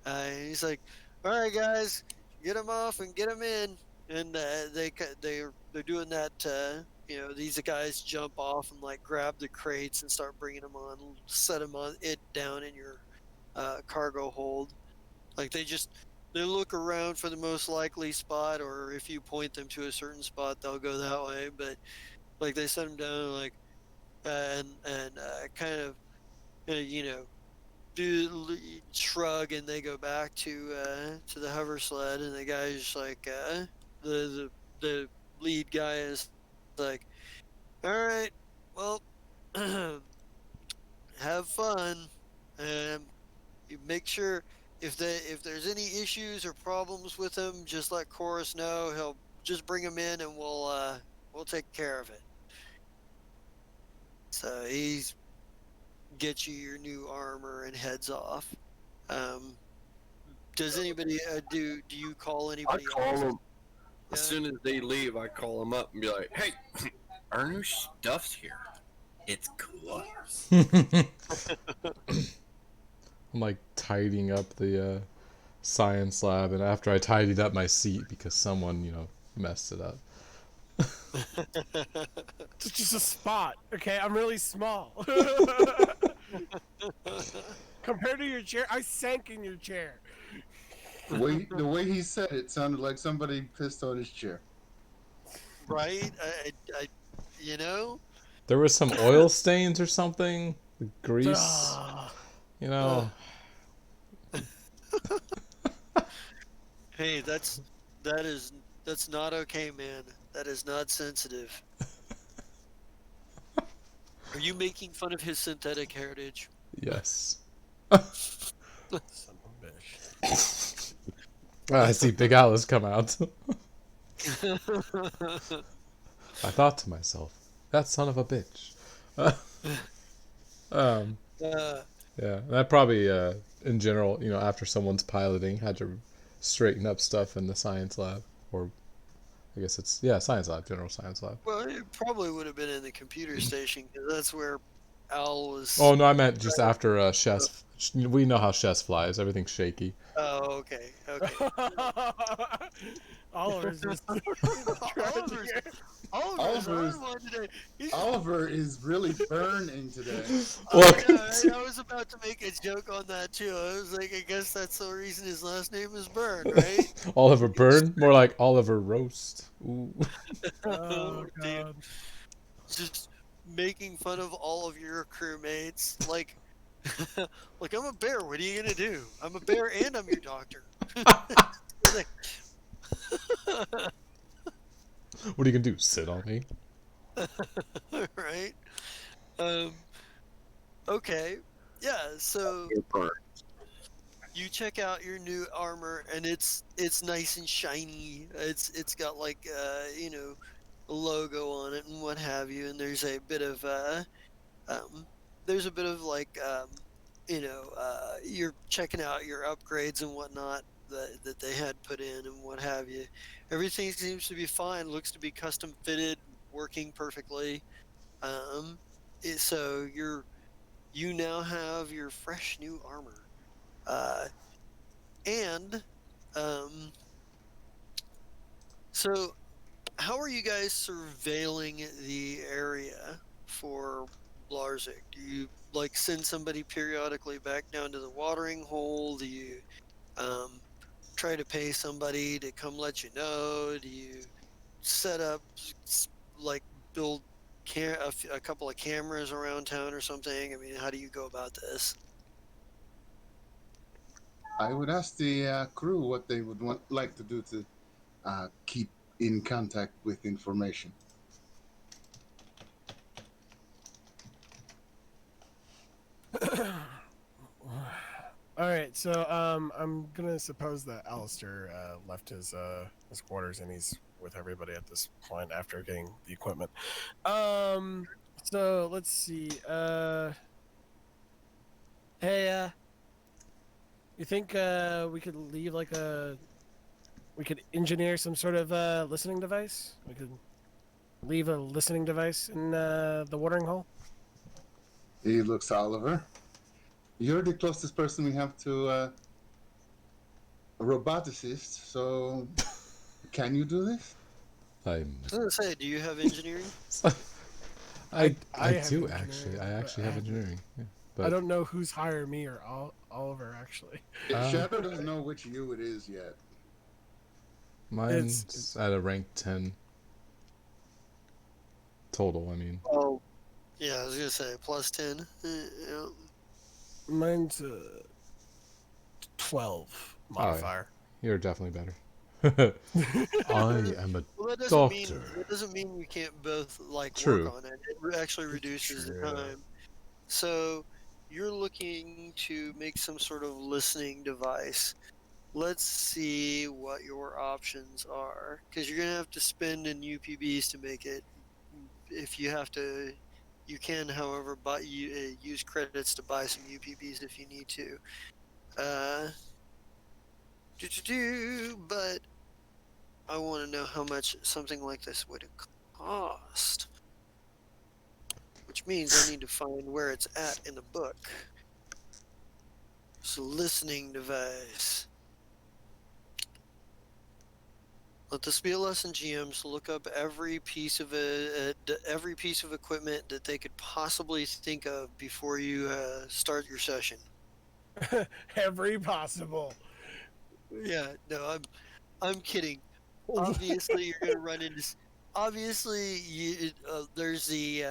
And he's like, "All right, guys, get them off and get them in." And they're doing that. These guys jump off and like grab the crates and start bringing them on, set them on it down in your cargo hold. Like they look around for the most likely spot, or if you point them to a certain spot, they'll go that way. But like they set him down like and kind of you know shrug and they go back to the hover sled and the guy's just like the the lead guy is like, all right, well, have fun and you make sure if there's any issues or problems with him, just let Chorus know. He'll just bring him in and we'll take care of it. So he's gets you your new armor and heads off. Um, does anybody do you call I anybody call else? them as Yeah. soon as they leave. I call them up and be like, "Hey, our new stuff's here. It's cool." I'm like tidying up the science lab, and after I tidied up my seat because someone messed it up. It's just a spot. Okay, I'm really small. Compared to your chair, I sank in your chair. The way he said it sounded like somebody pissed on his chair. Right? I you know. There was some oil stains or something, the grease. Ugh. You Uh, know, hey, that is that's not okay, man. That is not sensitive. Are you making fun of his synthetic heritage? yes. Son of a bitch. I see Big Alice come out. I thought to myself, that son of a bitch. um, uh, yeah, that probably, in general, after someone's piloting, had to straighten up stuff in the science lab, or I guess it's science lab, general science lab. well, it probably would have been in the computer station because that's where Al Oh was. no, I meant just after Chess. We know how Chess flies. Everything's shaky. Oh, okay, okay. Oliver's just trying to Oliver's get. Oliver's Oliver's on one today. Oliver is really burning today. Look, I know, right? I was about to make a joke on that too. I was like, I guess that's the reason his last name is Byrne, right? Oliver Byrne, more like Oliver Roast. Ooh. Oh Dude, god. just making fun of all of your crewmates. Like, like I'm a bear. What are you gonna do? I'm a bear and I'm your doctor. What are you gonna do? Sit on me? Right? Um. Okay. Yeah. So you check out your new armor and it's nice and shiny. It's got like a logo on it and what have you, and um there's a bit of like you're checking out your upgrades and whatnot that they had put in and what have you. Everything seems to be fine, looks to be custom fitted, working perfectly. Um so you now have your fresh new armor. Uh and um so how are you guys surveilling the area for Blarzik? Do you like send somebody periodically back down to the watering hole? Do you um, try to pay somebody to come let you know? Do you set up like build a couple of cameras around town or something? I mean, how do you go about this? I would ask the crew what they would like to do to keep in contact with information. All right, so I'm gonna suppose that Alistair left his quarters and he's with everybody at this point after getting the equipment. So let's see. Hey, you think we could leave we could engineer some sort of listening device? We could leave a listening device in the watering hole. He looks to Oliver. You're the closest person we have to a roboticist, so can you do this? I'm. I was gonna say, do you have engineering? I have do actually. engineering, I but actually have engineering. Yeah, I but don't know who's hiring me or Oliver actually. Shadow doesn't know which you it is yet. mine's at a rank 10 total. I mean, Oh, yeah, I was gonna say +10. Yeah. Mine's 12 modifier. you're definitely better. I am a Well, doctor. that doesn't mean you can't both like work True. on it. It actually reduces the True. time. So you're looking to make some sort of listening device. Let's see what your options are, because you're gonna have to spend in UPBs to make it. If you have to, you can, however, use credits to buy some UPBs if you need to. Uh, but I want to know how much something like this would cost, which means I need to find where it's at in the book. So listening device. Let this be a lesson, GMs. Look up every piece of every piece of equipment that they could possibly think of before you start your session. Every possible. Yeah, no, I'm kidding. Obviously, you're gonna run into. Obviously, there's the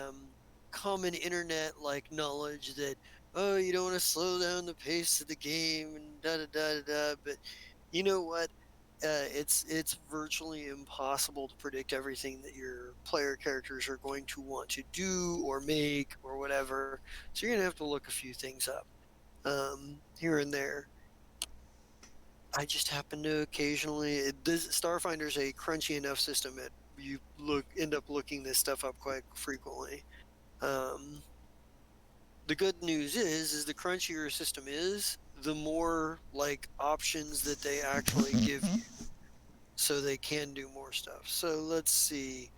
common internet like knowledge that, oh, you don't want to slow down the pace of the game and da da da da da. But you know what? It's virtually impossible to predict everything that your player characters are going to want to do or make or whatever. So you're gonna have to look a few things up here and there. I just happen to occasionally. Starfinder's a crunchy enough system that you end up looking this stuff up quite frequently. Um, the good news is the crunchier a system is, the more like options that they actually give you, so they can do more stuff. So let's see.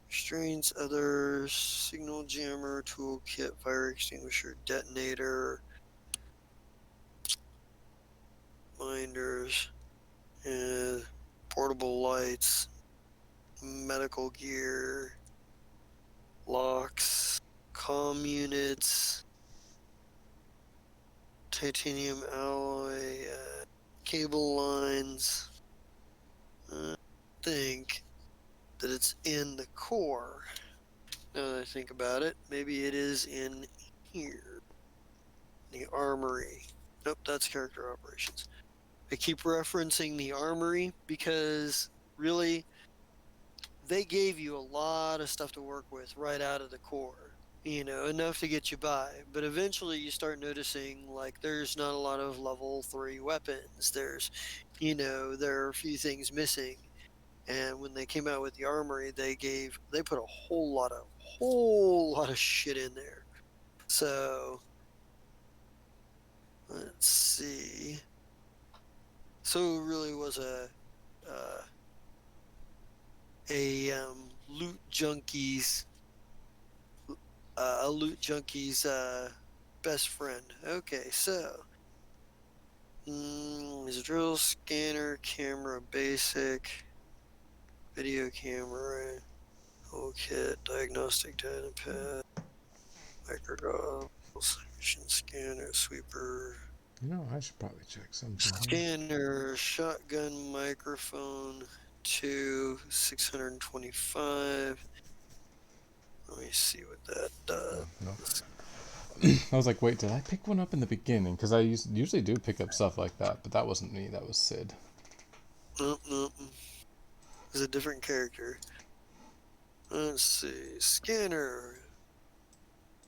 Restraints, others, signal jammer, toolkit, fire extinguisher, detonator, minders, and portable lights, medical gear, locks, comm units, titanium alloy, cable lines. I think that it's in the core. Now that I think about it, maybe it is in here. The armory. Nope, that's character operations. I keep referencing the armory because really they gave you a lot of stuff to work with right out of the core. You know, enough to get you by. But eventually you start noticing like there's not a lot of level 3 weapons. There are a few things missing. And when they came out with the armory, they put a whole lot of shit in there. So let's see. So it really was uh, loot junkies a loot junkie's best friend. Okay, so is a drill, scanner, camera, basic. video camera, whole kit, diagnostic data pad, microdot, vision scanner, sweeper, You know, I should probably check something here. scanner, shotgun microphone, 625. Let me see what that does. No. I was like, wait, did I pick one up in the beginning? Because I usually do pick up stuff like that, but that wasn't me. That was Sid. Nope, nope. It's a different character. Let's see. Scanner.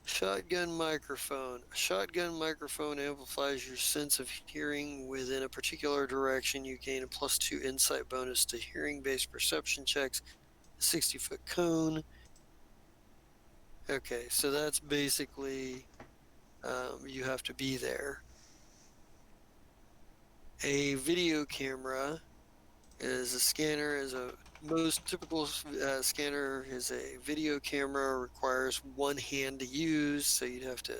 Shotgun microphone. A shotgun microphone amplifies your sense of hearing within a particular direction. You gain a +2 insight bonus to hearing-based perception checks. 60-foot cone. Okay, so that's basically you have to be there. A video camera is a scanner. Is a most typical scanner is a video camera, requires one hand to use, so you'd have to.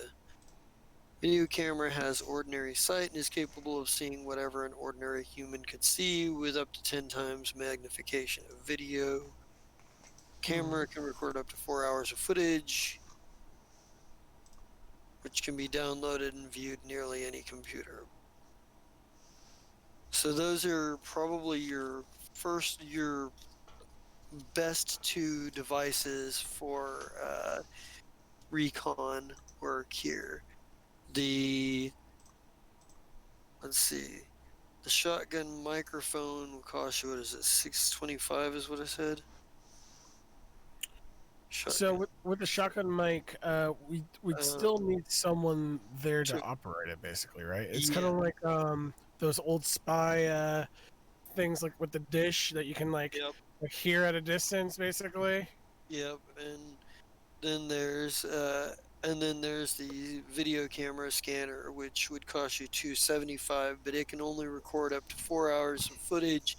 Video camera has ordinary sight and is capable of seeing whatever an ordinary human could see with up to 10 times magnification of video. Camera can record up to 4 hours of footage, which can be downloaded and viewed nearly any computer. So those are probably your best two devices for recon work here. Let's see, the shotgun microphone will cost you, what is it, 625 is what I said? So with the shotgun mic, we'd still need someone there to operate it, basically, right? It's kind of like those old spy things, like with the dish that you can like hear at a distance, basically. Yep, and then there's the video camera scanner, which would cost you 275, but it can only record up to 4 hours of footage,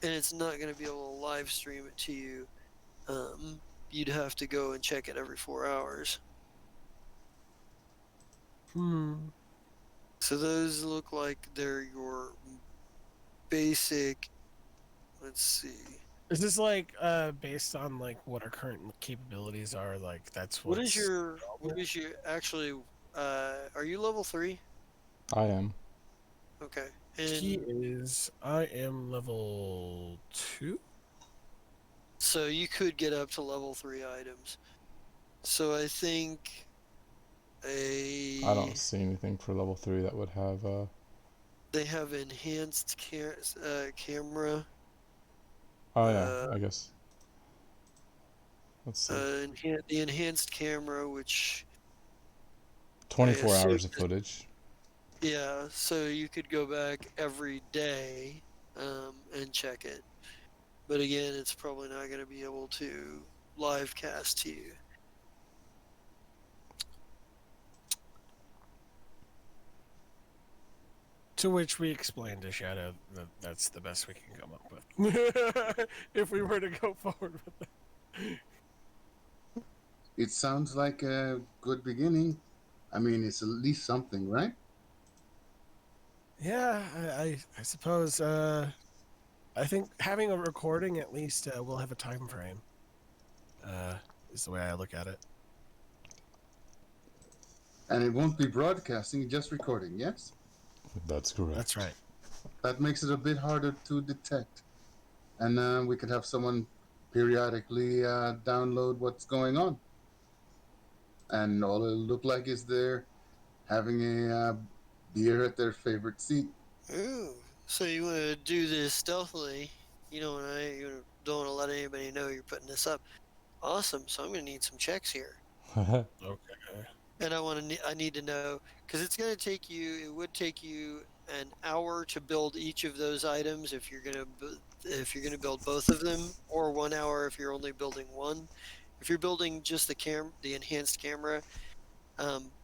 and it's not going to be able to live stream it to you. You'd have to go and check it every 4 hours. So those look like they're your basic. Let's see. Is this like based on like what our current capabilities are? Like that's What is your actually? Are you level 3? I am. Okay. He And is. I am level 2. so you could get up to level 3 items. So I think I don't see anything for level 3 that would have. they have enhanced camera. Oh yeah, I guess. Let's see. The enhanced camera, which 24 hours of footage. Yeah, so you could go back every day and check it. But again, it's probably not going to be able to live cast to you. To which we explained to Shadow that that's the best we can come up with. If we were to go forward with it. It sounds like a good beginning. I mean, it's at least something, right? Yeah, I suppose. I think having a recording at least will have a time frame. Is the way I look at it. And it won't be broadcasting, just recording, yes? That's correct. That's right. That makes it a bit harder to detect. And we could have someone periodically download what's going on. And all it'll look like is they're having a beer at their favorite seat. Ooh, so you want to do this stealthily? You don't want to let anybody know you're putting this up. Awesome. So I'm going to need some checks here. Okay. And I need to know, because it would take you an hour to build each of those items if you're going to build both of them, or 1 hour if you're only building one. If you're building just the enhanced camera,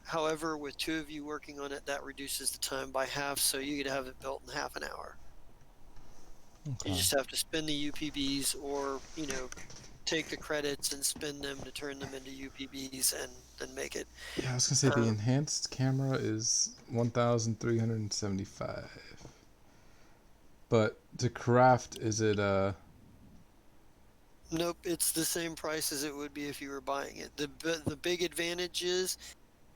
however, with 2 of you working on it, that reduces the time by half, so you could have it built in half an hour. Okay. You just have to spend the UPBs, or take the credits and spend them to turn them into UPBs and then make it. Yeah, I was gonna say the enhanced camera is 1,375. But to craft, is it Nope, it's the same price as it would be if you were buying it. The big advantage is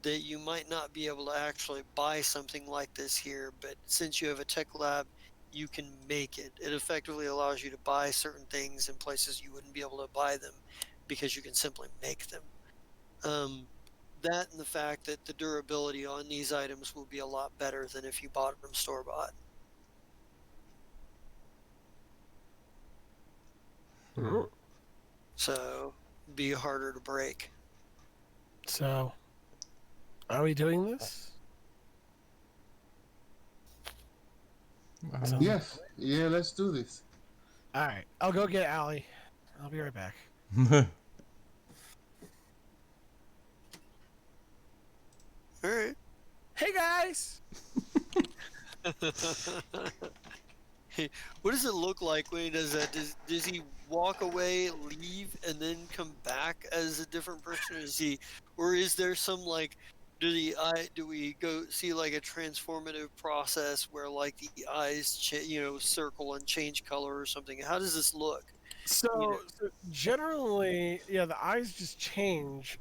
that you might not be able to actually buy something like this here, but since you have a tech lab, you can make it. It effectively allows you to buy certain things in places you wouldn't be able to buy them because you can simply make them. Um, that and the fact that the durability on these items will be a lot better than if you bought them store bought. Hmm. So be harder to break. So, are we doing this? Yes. Yeah, let's do this. All right, I'll go get Allie. I'll be right back. All right. Hey guys. What does it look like when he does that? Does he walk away, leave, and then come back as a different person? Or is there some like, do we go see like a transformative process where like the eyes, circle and change color or something? How does this look? So generally, yeah, the eyes just change.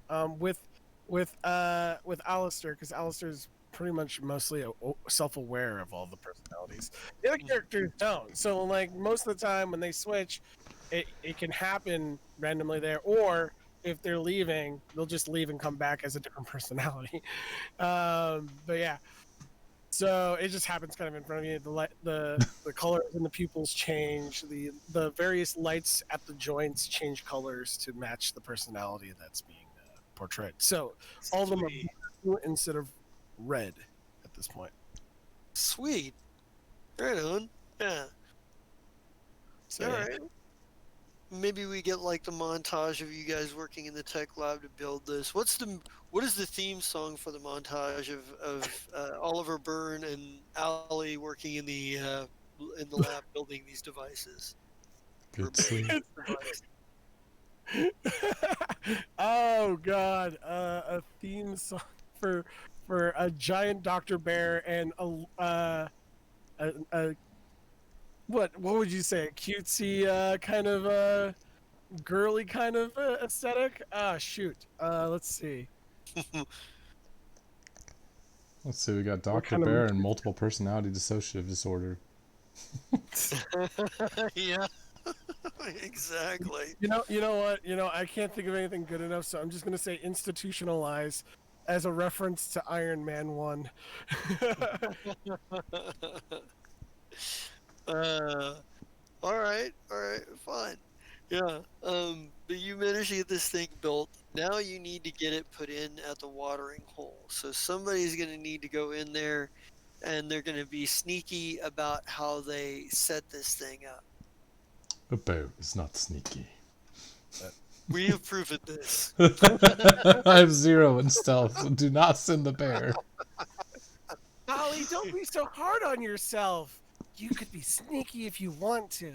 With Alistair, because Alistair's pretty much mostly self-aware of all the personalities. The other characters don't. So like most of the time when they switch, it can happen randomly there, or if they're leaving, they'll just leave and come back as a different personality. But yeah, so it just happens kind of in front of you. The colors in the pupils change. The various lights at the joints change colors to match the personality that's being portrayed. So all of them are Sweet. blue instead of red at this point. Sweet. Right on. Yeah. So All yeah. right. Maybe we get like the montage of you guys working in the tech lab to build this. What is the theme song for the montage of Oliver Byrne and Allie working in the lab building these devices or Good building sleep. this Oh god, a theme song for for a giant Dr. Bear and a what would you say, a cutesy kind of girly kind of aesthetic? Ah, shoot. Let's see. device. Let's see, we got What Dr. kind of Bear and multiple personality dissociative disorder. Yeah, exactly. you know what? I can't think of anything good enough, so I'm just gonna say institutionalize as a reference to Iron Man 1. uh, all right, fine. Yeah. But you managed to get this thing built. Now you need to get it put in at the watering hole. So somebody's going to need to go in there and they're going to be sneaky about how they set this thing up. A bear is not sneaky. We have proven this. I have 0 in stealth, so do not send the bear. Ollie, don't be so hard on yourself. You could be sneaky if you want to.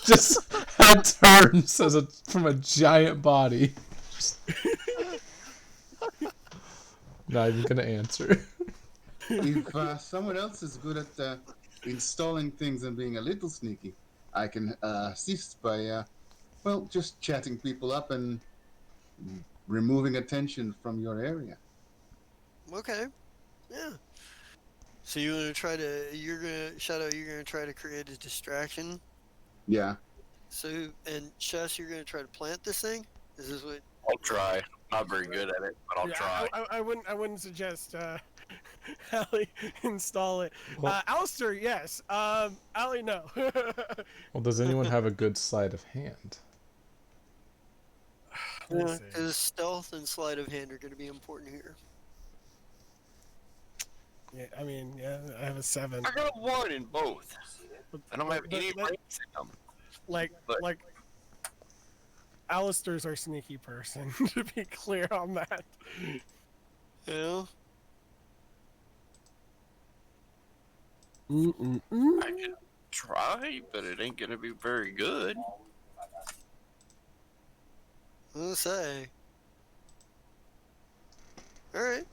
Just head turns from a giant body. Not even gonna answer. If someone else is good at installing things and being a little sneaky, I can assist by, just chatting people up and removing attention from your area. Okay. Yeah. So Shadow, you're going to try to create a distraction. Yeah. So, and Shess, you're going to try to plant this thing? Is this what? I'll try. Not very good at it, but I'll Yeah, try. I wouldn't suggest Allie install it. Well, Alistair, yes. Allie, no. well, does anyone have a good sleight of hand? Let me Yeah, see. because stealth and sleight of hand are going to be important here. Yeah, I mean, yeah, I have a 7. I got 1 in both. I don't have any But- ranks in them. like But- like Alistair's our sneaky person, to be clear on that. You know? I can try, but it ain't gonna be very good. I'll say. All right.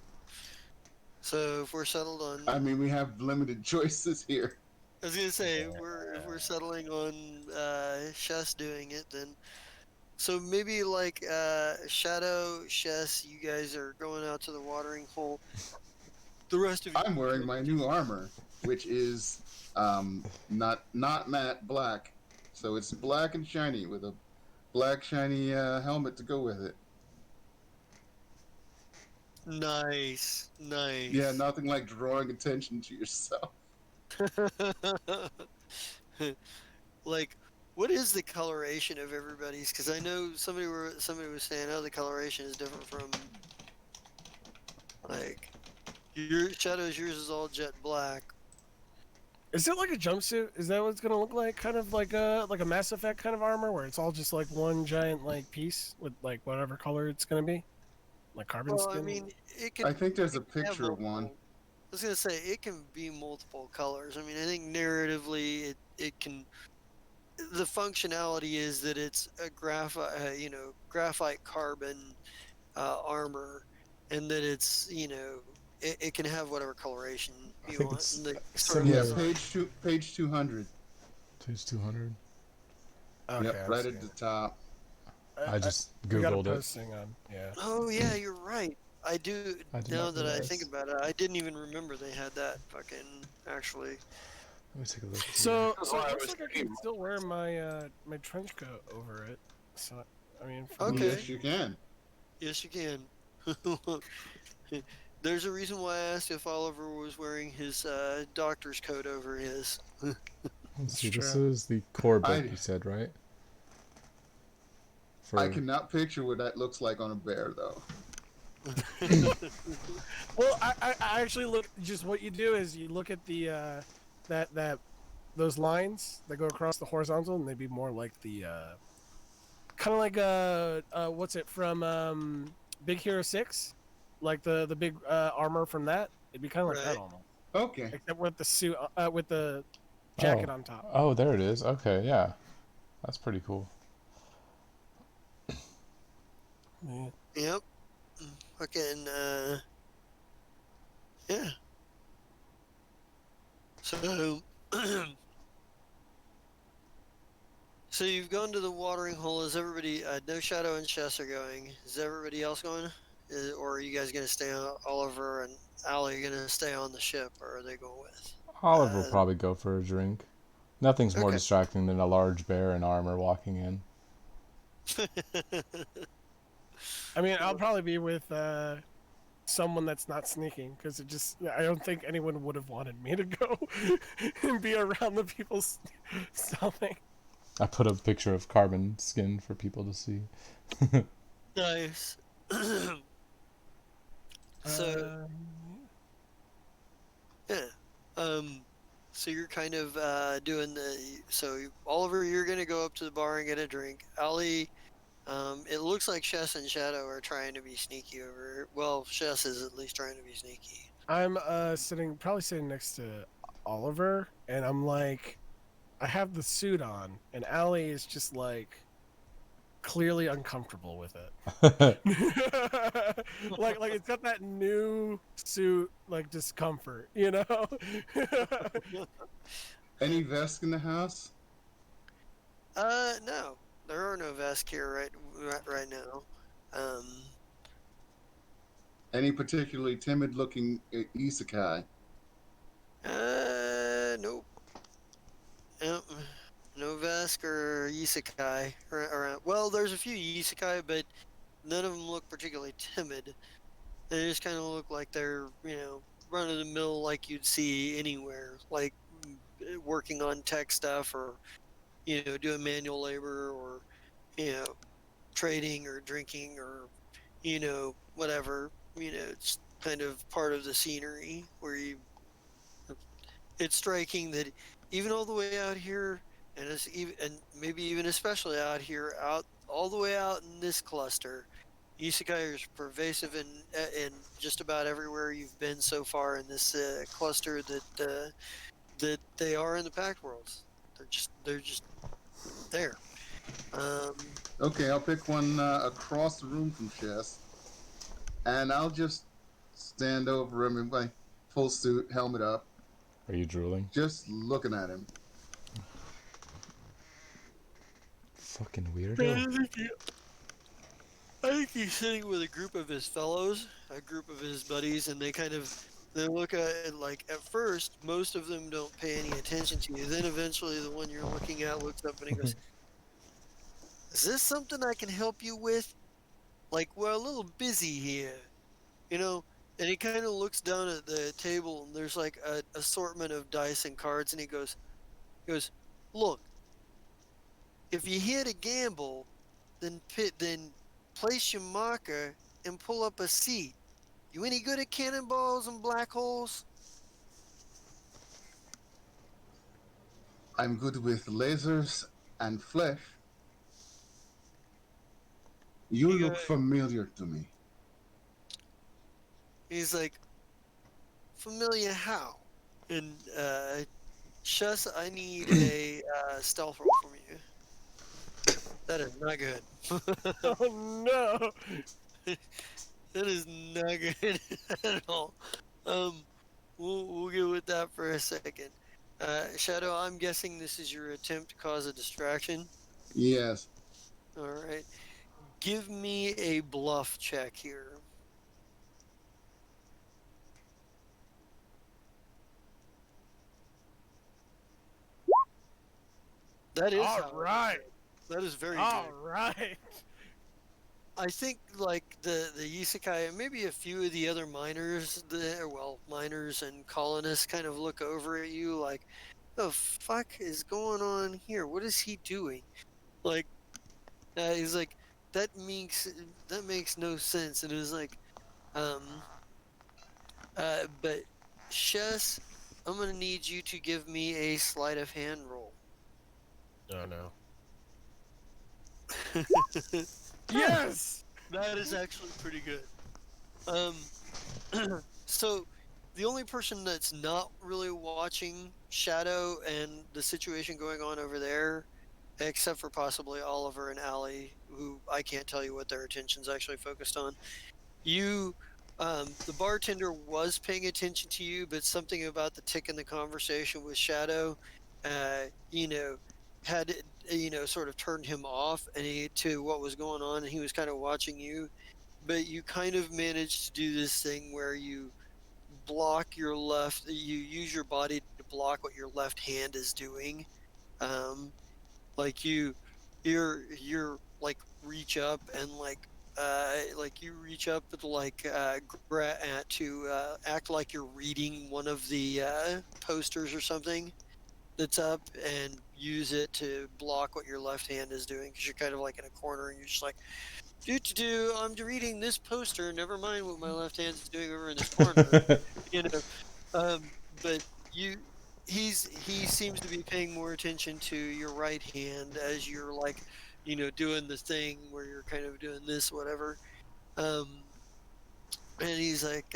So if we're settled on, I mean, we have limited choices here. I was gonna say if we're settling on Chess doing it, then so maybe like Shadow, Chess, you guys are going out to the watering hole. The rest of you I'm wearing can my new armor, which is not matte black, so it's black and shiny with a black shiny helmet to go with it. nice, Yeah, nice. nothing like drawing attention to yourself. Like, what is the coloration of everybody's? Because I know somebody was saying, oh, the coloration is different from like your Shadow's. Yours is all jet black. Is it like a jumpsuit? Is that what it's gonna look like? Kind of like a Mass Effect kind of armor, where it's all just like one giant like piece with like whatever color it's gonna be, like carbon Well, I skin. mean, I think there's a it can have picture of one. multiple. I was gonna say it can be multiple colors. I mean, I think narratively it can. The functionality is that it's a graphite carbon armor, and that it's it can have whatever coloration I you think want. it's And the sort of Yeah, similar. design. page 200. Page 200. Okay, Yep, I'm right seeing at the it. top. I just We got a googled it. posting on. Yeah. Oh yeah, you're right. I do. I did Now not that I think realize. about it, I didn't even remember they had that fucking actually. Let me take a look here. So Well, it I looks was like I thinking- can still wear my my trench coat over it. So I mean, for Okay. Yes, you can. Yes, you can. There's a reason why I asked if Oliver was wearing his doctor's coat over his. Let's see. It's This true. is the core book I you said, right? I For cannot picture what that looks like on a bear though. Well, I actually look. Just what you do is you look at the that those lines that go across the horizontal, and they'd be more like the kind of like what's it from Big Hero 6, like the big armor from that. It'd be kind of like that Right. almost, Okay. except with the suit with the jacket oh, on top. oh, there it is. Okay, yeah, that's pretty cool. Yeah. Yep. Fucking yeah. So so you've gone to the watering hole. Is everybody no Shadow and Chess are going? Is everybody else going? Or are you guys gonna stay on Oliver and Allie gonna stay on the ship, or are they going with? Oliver will probably go for a drink. Nothing's more Okay. distracting than a large bear in armor walking in. I mean, I'll probably be with someone that's not sneaking because I don't think anyone would have wanted me to go and be around the people stealthing. I put a picture of carbon skin for people to see. Nice. So yeah. So you're kind of doing Oliver, you're gonna go up to the bar and get a drink. Ali, it looks like Chess and Shadow are trying to be sneaky over. Well, Chess is at least trying to be sneaky. I'm probably sitting next to Oliver, and I'm like, I have the suit on, and Allie is just like clearly uncomfortable with it. like it's got that new suit like discomfort, you know? Any Vesk in the house? No, there are no Vesk here right now. Any particularly timid looking isekai? Nope. Nope. No Vesk or Isekai around. Well, there's a few Isekai, but none of them look particularly timid. They just kind of look like they're, run of the mill like you'd see anywhere, like working on tech stuff or, doing manual labor or, trading or drinking or, whatever. It's kind of part of the scenery where it's striking that even all the way out here, and and maybe even especially out here, out all the way out in this cluster, isekai is pervasive in just about everywhere you've been so far in this cluster that they are in the packed worlds. They're just there. Um, Okay, I'll pick one across the room from Chess, and I'll just stand over him in my full suit, helmet up, Are you drooling? Just looking at him. Fucking I weirdo. think he's sitting with a group of his fellows, a group of his buddies, and they look at it like at first most of them don't pay any attention to you. Then eventually the one you're looking at looks up and he goes, "Is this something I can help you with? Like we're a little busy here, you know?" And he kind of looks down at the table and there's like a assortment of dice and cards, and he goes, "Look, if you're here to gamble, then place your marker and pull up a seat. You any good at cannonballs and black holes?" I'm good with lasers and flesh. You He look go, familiar to me. he's like, "Familiar how?" And Shus, I need a stealth roll from you. That is not good. Oh no! That is not good at all. Um, we'll get with that for a second. Shadow, I'm guessing this is your attempt to cause a distraction. Yes. All right. Give me a bluff check here. That is All how it right, is. That is very all good. right. I think like the isekai and maybe a few of the other miners, miners and colonists kind of look over at you like, the fuck is going on here? What is he doing? Like, he's like, that makes that makes no sense. And it was like, um, but Chess, I'm gonna need you to give me a sleight of hand roll. Oh no. Yes. That is actually pretty good. Um, so the only person that's not really watching Shadow and the situation going on over there, except for possibly Oliver and Allie, who I can't tell you what their attention's actually focused on. You, the bartender was paying attention to you, but something about the tick in the conversation with Shadow, uh, you know, had sort of turned him off and to what was going on, and he was kind of watching you. But you kind of managed to do this thing where you use your body to block what your left hand is doing. Um, like you're like reach up and like you reach up to act like you're reading one of the posters or something that's up, and use it to block what your left hand is doing because you're kind of like in a corner and you're just like, I'm reading this poster, never mind what my left hand's doing over in this corner, you know. um but you he seems to be paying more attention to your right hand as you're like, doing the thing where you're kind of doing this whatever. And he's like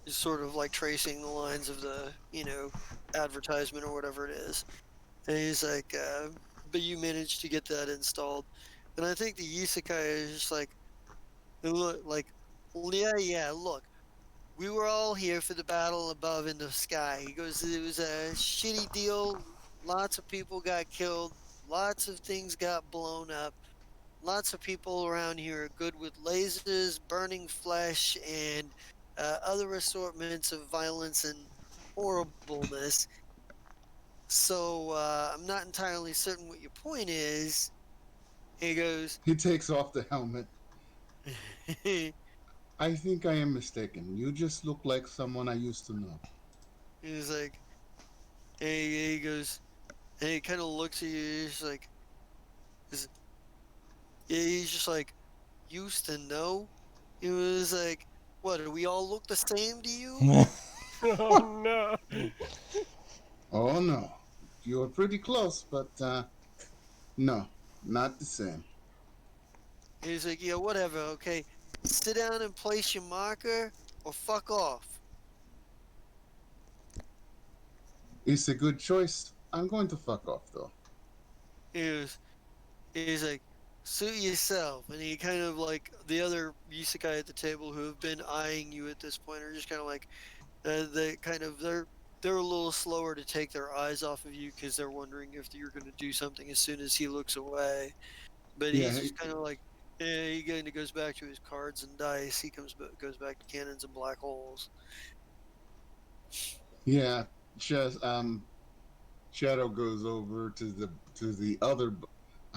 just sort of like tracing the lines of the advertisement or whatever it is. And he's like, but you managed to get that installed. And I think the isekai is just like, look, like, "Well, yeah, look, we were all here for the battle above in the sky." He goes, "It was a shitty deal. Lots of people got killed. Lots of things got blown up. Lots of people around here are good with lasers, burning flesh, and other assortments of violence and horribleness. So I'm not entirely certain what your point is." He goes, He takes off the helmet. he I think I am mistaken. You just look like someone I used to know. was like, he goes, and he kind of looks at you. He's like, is, yeah, he's just like, "Used to know." He was like, "What? Do we all look the same to you?" Oh no. Oh no. You're pretty close, but no, not the same. He's like, "Yeah, whatever. Okay, sit down and place your marker, or fuck off." It's a good choice. I'm going to fuck off though. He's like, "Suit yourself." And he kind of like the other isekai at the table who have been eyeing you at this point are just kind of like, they kind of they're a little slower to take their eyes off of you because they're wondering if you're going to do something as soon as he looks away. But Yeah, he's just kind of like, yeah, he kind of goes back to his cards and dice. He goes back to cannons and black holes. yeah. Shadow goes over to the other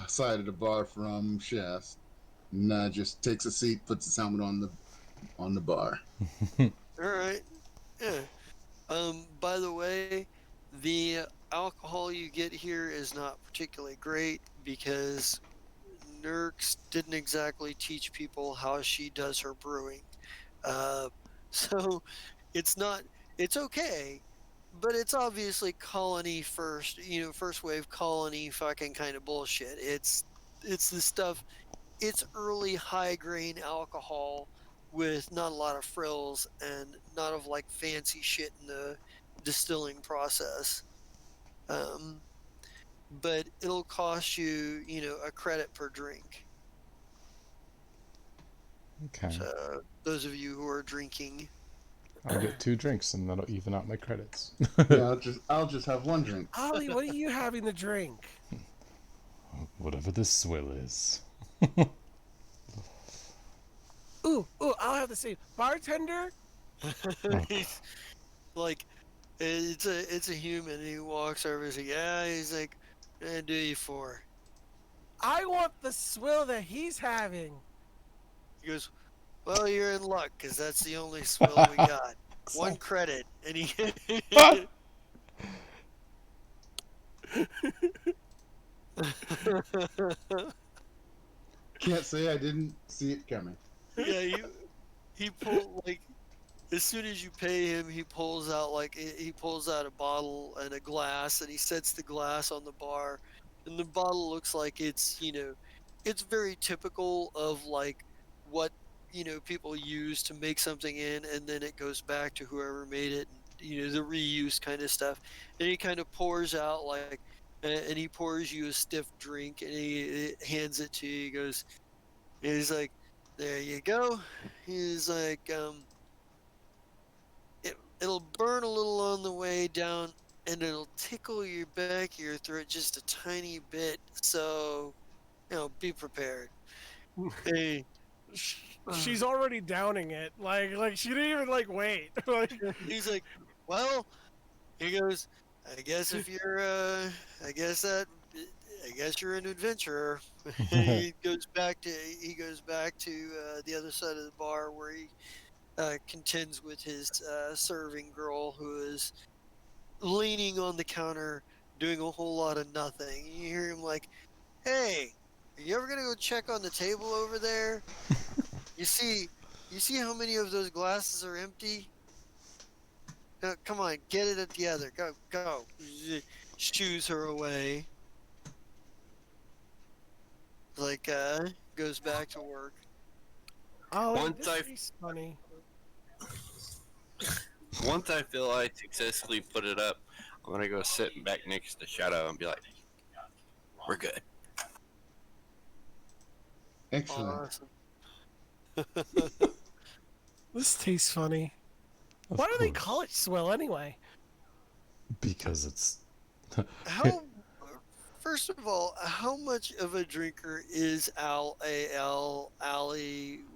side of the bar from Shaz, and just takes a seat, puts his helmet on the bar. All right, yeah. By the way, the alcohol you get here is not particularly great because Nurx didn't exactly teach people how she does her brewing. Uh, so it's not, it's okay, but it's obviously colony first, first wave colony fucking kind of bullshit. It's the stuff, it's early high grain alcohol with not a lot of frills and not of like fancy shit in the distilling process. Um, but it'll cost you, a credit per drink. Okay. So those of you who are drinking, I'll get 2 drinks and that'll even out my credits. Yeah, I'll just have one drink. Ollie, what are you having to drink? Whatever this swill is. Ooh, I'll have the same. Bartender? he's like, it's a human. And he walks over and he's like, yeah, he's like, do you for? I want the swill that he's having. He goes, well, you're in luck because that's the only swill we got. One credit, and he. Can't say I didn't see it coming. Yeah, he pulled like as soon as you pay him, he pulls out a bottle and a glass, and he sets the glass on the bar, and the bottle looks like it's very typical of like what people use to make something in, and then it goes back to whoever made it, and the reuse kind of stuff, and he kind of pours out like, and he pours you a stiff drink, and he hands it to you. He's like, there you go. He's like, it'll burn a little on the way down, and it'll tickle your back of your throat just a tiny bit. So, be prepared. Hey, She's already downing it. Like she didn't even like wait. Like, he's like, well, he goes, I guess if you're, I guess that, I guess you're an adventurer. He goes back to the other side of the bar where he contends with his serving girl who is leaning on the counter doing a whole lot of nothing. You hear him like, hey, are you ever gonna go check on the table over there? You see how many of those glasses are empty? Come on, get it together. Go. Shoos her away. Like, goes back to work. Ollie, Once this I- is funny. Once I feel I successfully put it up, I'm gonna go sit back next to Shadow and be like, "We're good." Excellent. Awesome. This tastes funny. Of Why do they course. call it swill anyway? Because it's. How, first of all, how much of a drinker is Allie,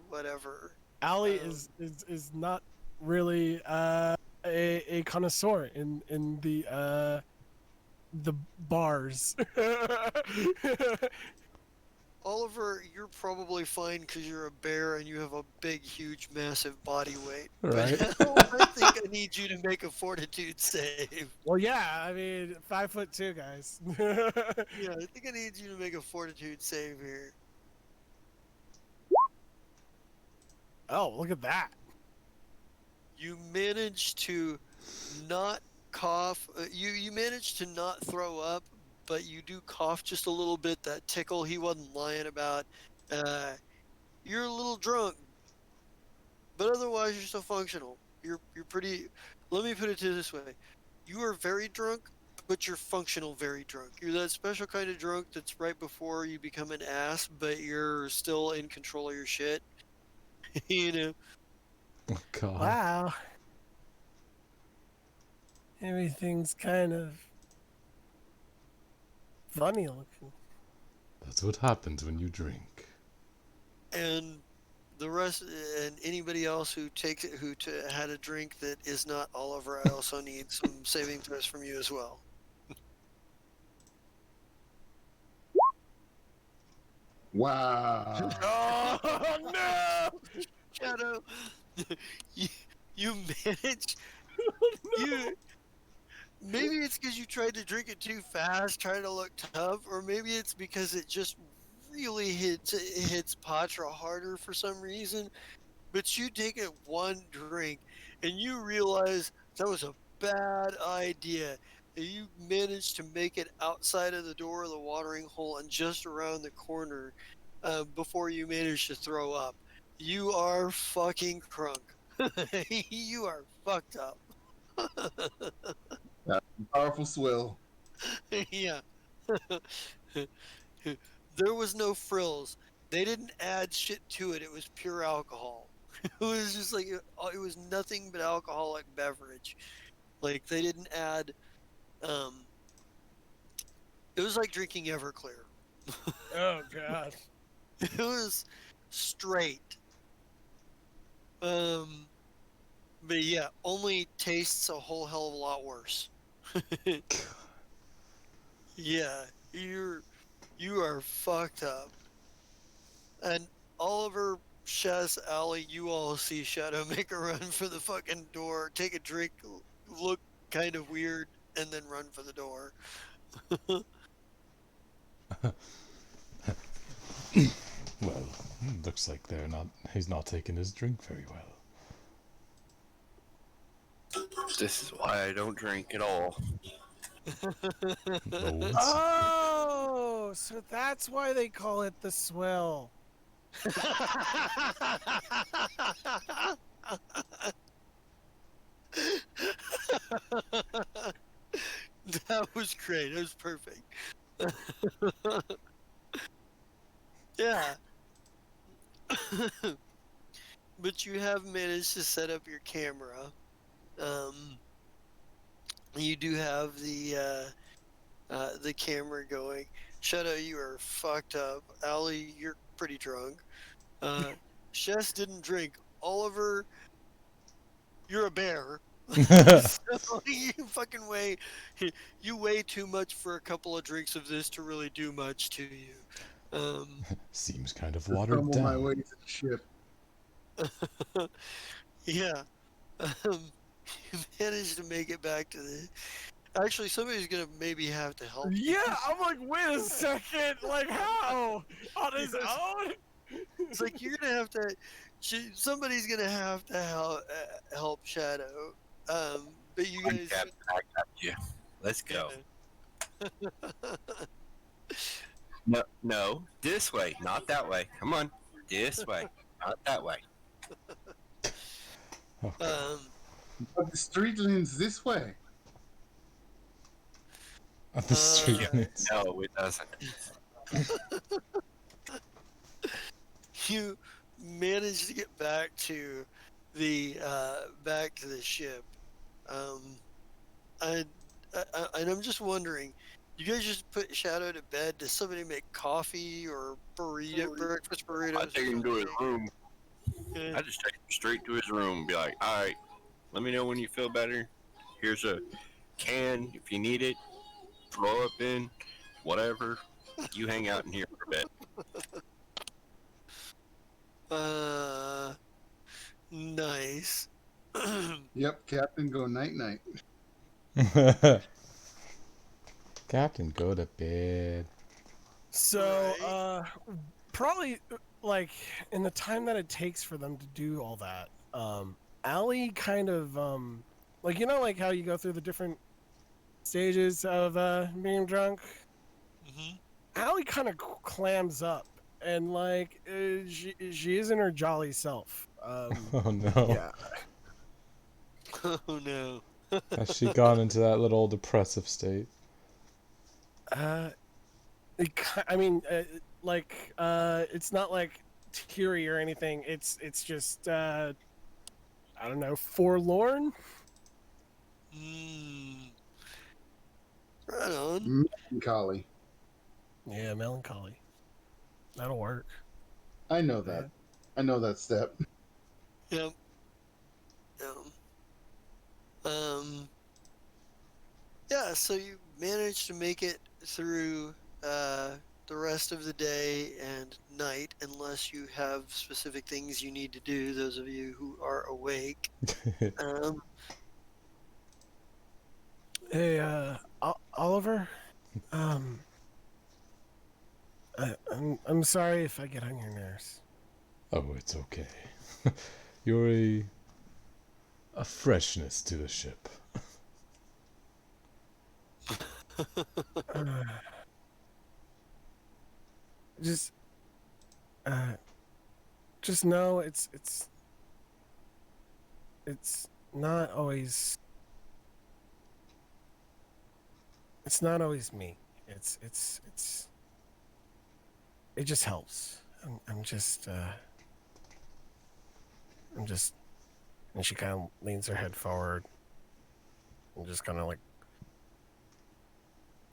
whatever? Allie Um, is not really a connoisseur in the bars. Oliver, you're probably fine because you're a bear and you have a big, huge, massive body weight. Right. But I think I need you to make a fortitude save. Well, yeah, I mean 5'2", guys. Yeah, I think I need you to make a fortitude save here. Oh, look at that. You managed to not cough. You managed to not throw up, but you do cough just a little bit. That tickle he wasn't lying about. You're a little drunk, but otherwise you're still functional. You're pretty. Let me put it to this way: you are very drunk, but you're functional very drunk. You're that special kind of drunk that's right before you become an ass, but you're still in control of your shit. you know. Oh, God. Wow. Everything's kind of funny looking. That's what happens when you drink. And the rest, and anybody else who takes it, had a drink that is not Oliver, I also need some saving throws from you as well. Wow. Oh no! Shadow, you, you manage. You maybe it's because you tried to drink it too fast, trying to look tough, or maybe it's because it just really hits Patra harder for some reason. But you take it one drink, and you realize that was a bad idea. And you managed to make it outside of the door of the watering hole and just around the corner before you manage to throw up. You are fucking crunk. You are fucked up. That's a powerful swill. Yeah. There was no frills. They didn't add shit to it. It was pure alcohol. It was just like it was nothing but alcoholic beverage. Like they didn't add. Um, it was like drinking Everclear. Oh god. It was straight. Um, but yeah, only tastes a whole hell of a lot worse. Yeah, you are fucked up. And Oliver, Shaz, Allie, you all see Shadow make a run for the fucking door, take a drink, look kind of weird, and then run for the door. Well, looks like he's not taking his drink very well. This is why I don't drink at all. Oh, Oh, so that's why they call it the swill. That was great. That was perfect. Yeah. But you have managed to set up your camera. Um, you do have the camera going. Shadow, you are fucked up. Allie, you're pretty drunk. Shess didn't drink. Oliver, you're a bear. So you fucking weigh, you weigh too much for a couple of drinks of this to really do much to you. seems kind of Just watered stumble my way down. to the ship. Yeah. You managed to make it back to the. Actually, somebody's gonna maybe have to help you. Yeah, I'm like, wait a second, like how? On his Yes. own? It's like you're gonna have to. Somebody's gonna have to help Shadow. But you I'm guys. Captain, I got you. Let's go. No, no, this way, not that way. Come on, this way, not that way. Okay. But the street leans this way. The street uh, needs. No, it doesn't. you managed to get back to the ship. Um, and I'm just wondering, you guys just put Shadow to bed? Does somebody make coffee or breakfast burritos? I take him to his room. Yeah. I just take him straight to his room and be like, all right, let me know when you feel better. Here's a can if you need it. Throw up in, whatever. You hang out in here for a bit. Nice. Yep, Captain, go night night. Captain, go to bed. So, Right. probably like in the time that it takes for them to do all that, Allie kind of like like how you go through the different stages of being drunk. Mm-hmm. Allie kind of clams up and like she isn't her jolly self. Oh no. Yeah. Oh no. Has she gone into that little depressive state? I mean, it's not like teary or anything. It's just I don't know, forlorn. Mm. Right on. Melancholy. Yeah, melancholy. That'll work. I know that. Yeah. I know that step. Yep. Um, um, yeah, so you managed to make it through uh, the rest of the day and night, unless you have specific things you need to do, those of you who are awake. Um, Hey, Oliver. Um, I'm sorry if I get on your nerves. Oh, it's okay. You're a freshness to the ship. Uh, just, uh, just know it's not always it's not always me. It's it just helps. I'm just I'm just and she kind of leans her head forward and just kind of like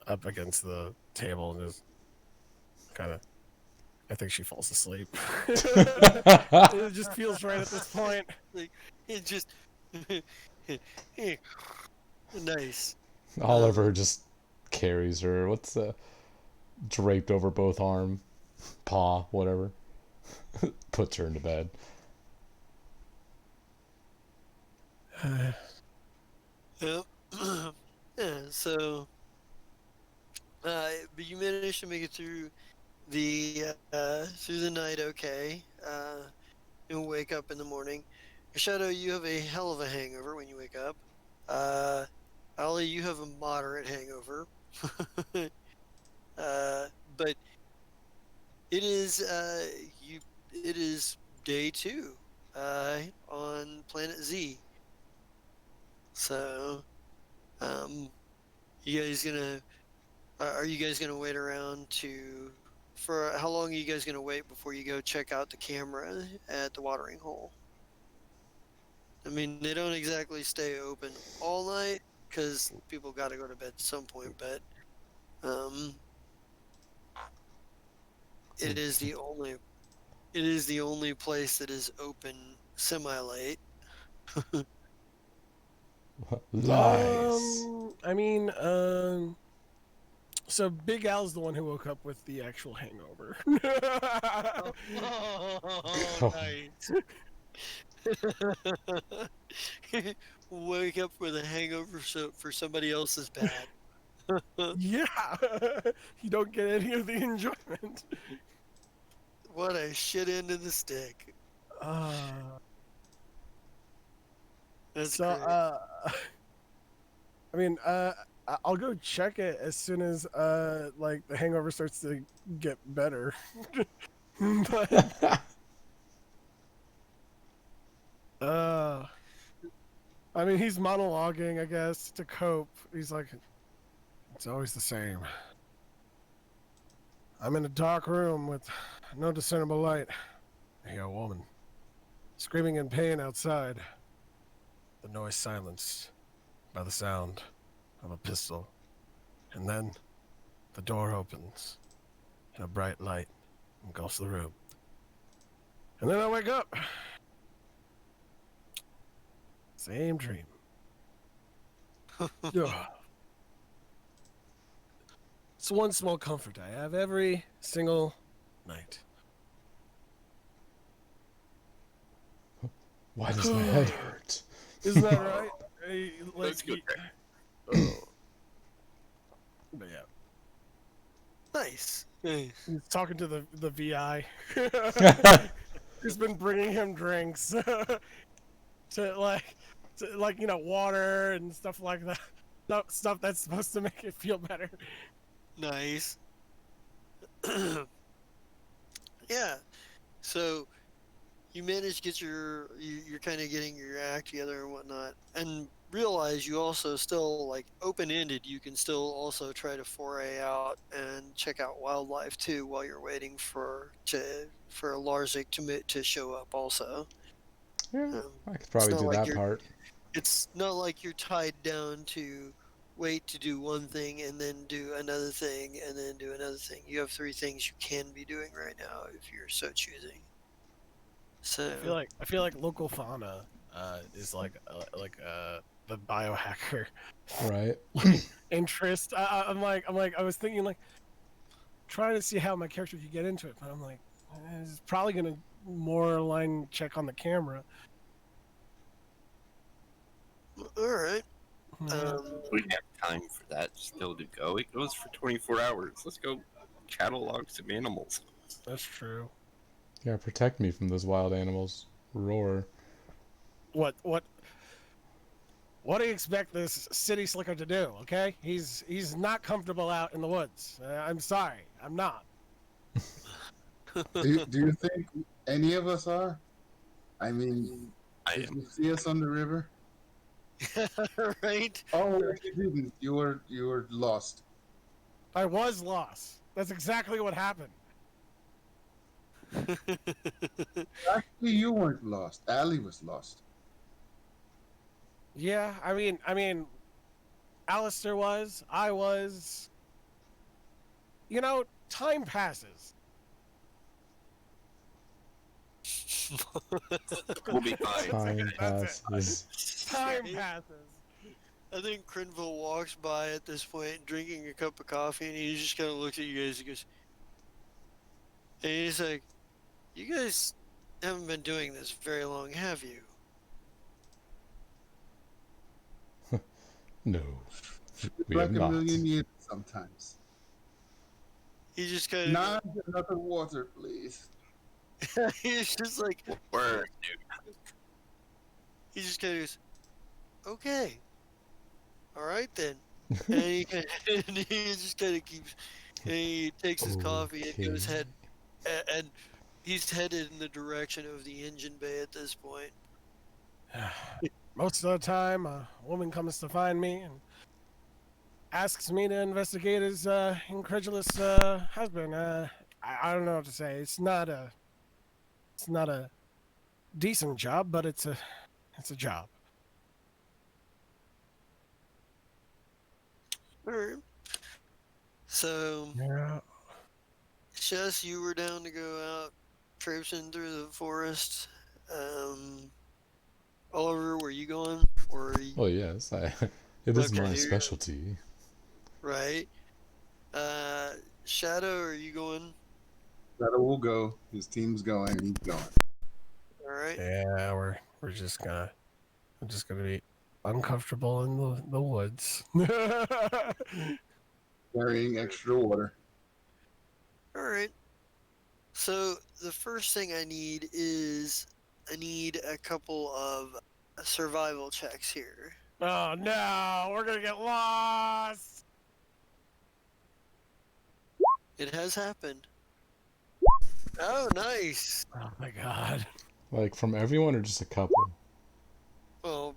up against the table and just kind of I think she falls asleep. It just feels right at this point. like, it just nice. Oliver just carries her. What's draped over both arm, paw, whatever. Puts her into bed. Yep. Yeah. So, but you managed to make it through the night, okay. You'll wake up in the morning. Shadow, you have a hell of a hangover when you wake up. Uh, Ollie, you have a moderate hangover. But it is you. It is day 2 on Planet Z. So, um, you guys gonna are you guys gonna wait around to for how long are you guys gonna wait before you go check out the camera at the watering hole? I mean, they don't exactly stay open all night because people got to go to bed at some point, but um, it is the only place that is open semi late. Lies. I mean, so Big Al's the one who woke up with the actual hangover. Oh, Oh, nice. Wake up with a hangover so for somebody else's bad. Yeah, you don't get any of the enjoyment. What a shit end of the stick. Uh, That's so, great. I mean, I'll go check it as soon as like the hangover starts to get better. But uh, I mean, he's monologuing, I guess, to cope. He's like, it's always the same. I'm in a dark room with no discernible light. I hear a woman screaming in pain outside. The noise silenced by the sound of a pistol. And then the door opens and a bright light engulfs the room. And then I wake up. Same dream. Ugh. It's one small comfort I have every single night. why does my head hurt? Isn't that right? Hey, like, That's good. oh. But yeah, Nice. Nice. he's talking to the VI. Who's been bringing him drinks to like water and stuff like that. Stuff that's supposed to make it feel better. Nice. Yeah. So you manage to get you're kind of getting your act together and whatnot, and realize you also still like open ended. You can still also try to foray out and check out wildlife too while you're waiting for Larzik to show up. Also, Yeah, um, I could it's probably not do like that part. It's not like you're tied down to wait to do one thing and then do another thing and then do another thing. You have three things you can be doing right now if you're so choosing. So, I feel like local fauna is like the biohacker Right. interest. I was thinking like trying to see how my character could get into it, but I'm like, it's probably gonna more line check on the camera. all right. Yeah, We have time for that still to go. It goes for 24 hours. Let's go catalog some animals. that's true. Yeah, protect me from those wild animals. Roar. What what do you expect this city slicker to do? Okay, he's not comfortable out in the woods. I'm sorry, I'm not. Do you think any of us are? I mean, I did am. you see us on the river? Right? Oh, you didn't. You were lost. I was lost. That's exactly what happened. Actually, you weren't lost. Allie was lost. Yeah, I mean, Alistair was. I was. You know, time passes. We'll be fine. Time That's it. passes. Time Right? passes. I think Crinville walks by at this point drinking a cup of coffee and he just kind of looks at you guys and goes, and he's like, you guys haven't been doing this very long, have you? No, we have Like a not. million years sometimes. He just kind of, Not another water, please. he's just like, Word, he just kind of goes, okay, all right then. And he, and he just kind of keeps, and he takes his coffee and goes Okay. head, and he's headed in the direction of the engine bay at this point. Most of the time, a woman comes to find me and asks me to investigate his incredulous husband. I don't know what to say. It's not a decent job, but it's a job. All right. So, Yeah. Chess, you were down to go out traipsing through the forest. Oliver, were you going? Or are you, Oh yes, it is okay, my you're specialty. right. Uh, Shadow, are you going? Shadow will go. His team's going. He's going. All right. Yeah, we're just gonna be uncomfortable in the woods. Carrying extra water. All right. So the first thing I need is I need a couple of survival checks here. Oh no, we're gonna get lost. It has happened. Oh, nice. Oh my god. Like from everyone or just a couple? Well,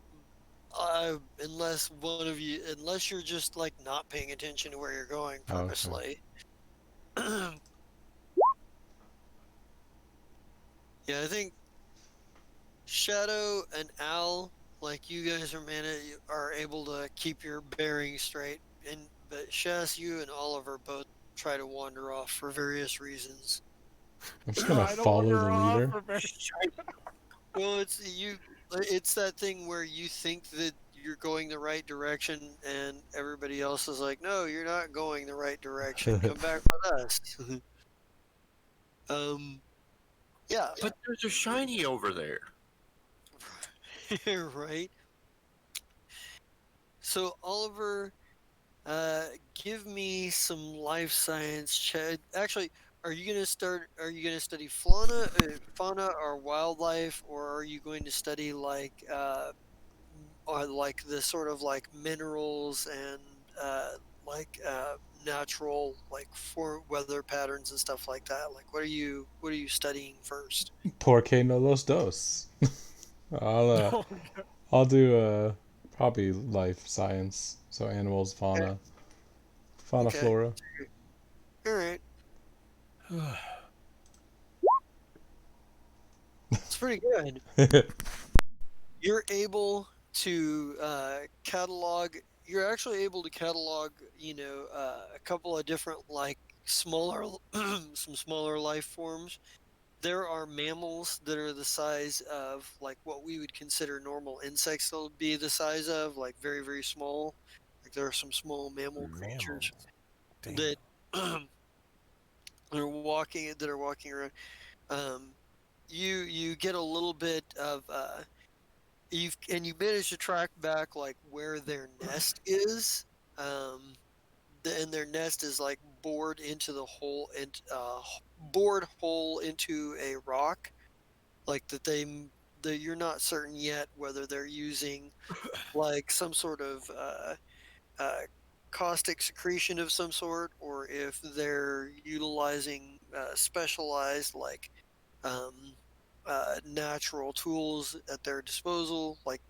unless one of you, unless you're just like not paying attention to where you're going Oh, okay. purposely. Yeah, I think Shadow and Al, like you guys are able to keep your bearings straight, and but Shas, you and Oliver both try to wander off for various reasons. I'm just No, gonna I don't follow wander the off leader. for very- Well, it's that thing where you think that you're going the right direction, and everybody else is like, "No, you're not going the right direction. Come back with us." Yeah, but there's a shiny over there. right. So Oliver, give me some life science check. Actually, are you gonna start? Are you gonna study fauna or wildlife, or are you going to study or like the sort of like minerals and like natural like for weather patterns and stuff like that? Like, what are you studying first? Porque no los dos. I'll I'll do probably life science, so animals, Okay. fauna, Okay. flora. All right. It's pretty good. You're able to catalog. You're actually able to catalog, a couple of different like smaller, some smaller life forms. There are mammals that are the size of like what we would consider normal insects. They'll be the size of like very very small. Like there are some small mammal creatures Mammals. Damn. that are walking around. Um, you get a little bit of you manage to track back like where their nest is. Um, and their nest is like bored hole into a rock. Like that you're not certain yet whether they're using like some sort of uh, caustic secretion of some sort, or if they're utilizing specialized like um, natural tools at their disposal, like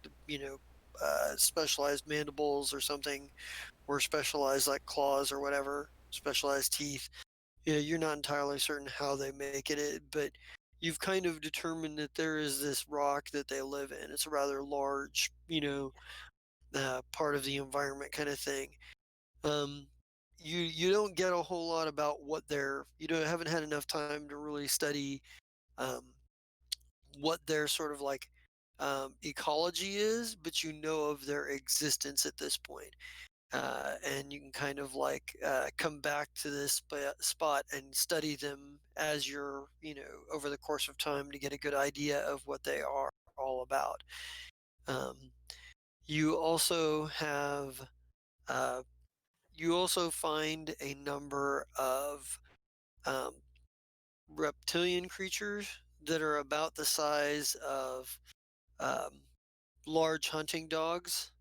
specialized mandibles or something, or specialized like claws or whatever, specialized teeth. Yeah, you're not entirely certain how they make it, but you've kind of determined that there is this rock that they live in. It's a rather large, part of the environment kind of thing. Um, you don't get a whole lot about what they're you don't haven't had enough time to really study um, what their sort of like ecology is, but you know of their existence at this point. And you can kind of like come back to this spot and study them as you're, over the course of time to get a good idea of what they are all about. Um, you also have, uh, you also find a number of um, reptilian creatures that are about the size of um, large hunting dogs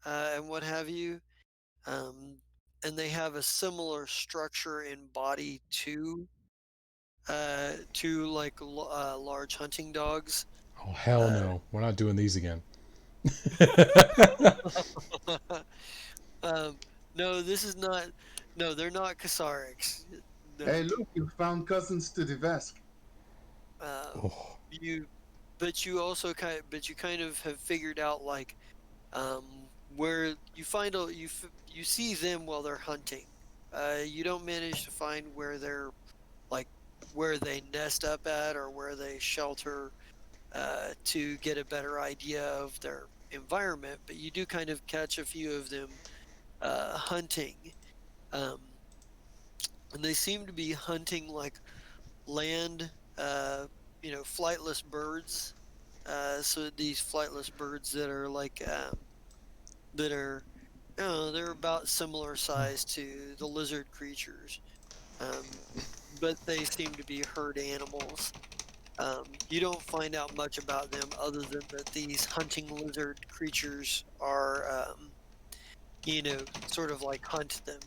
and what have you. Um, and they have a similar structure in body to like large hunting dogs. Oh hell Uh, no, we're not doing these again. um, no, this is not. No, they're not Kasariks. Hey, No, look, you found cousins to the Vesk. um, Oh, you, but you kind of have figured out like where you find a you see them while they're hunting. You don't manage to find where they're like where they nest up at or where they shelter to get a better idea of their environment, but you do kind of catch a few of them hunting. Um, and they seem to be hunting like land, uh, flightless birds. So these flightless birds that are like that are, they're about similar size to the lizard creatures, um, but they seem to be herd animals. You don't find out much about them other than that these hunting lizard creatures are, sort of like hunt them.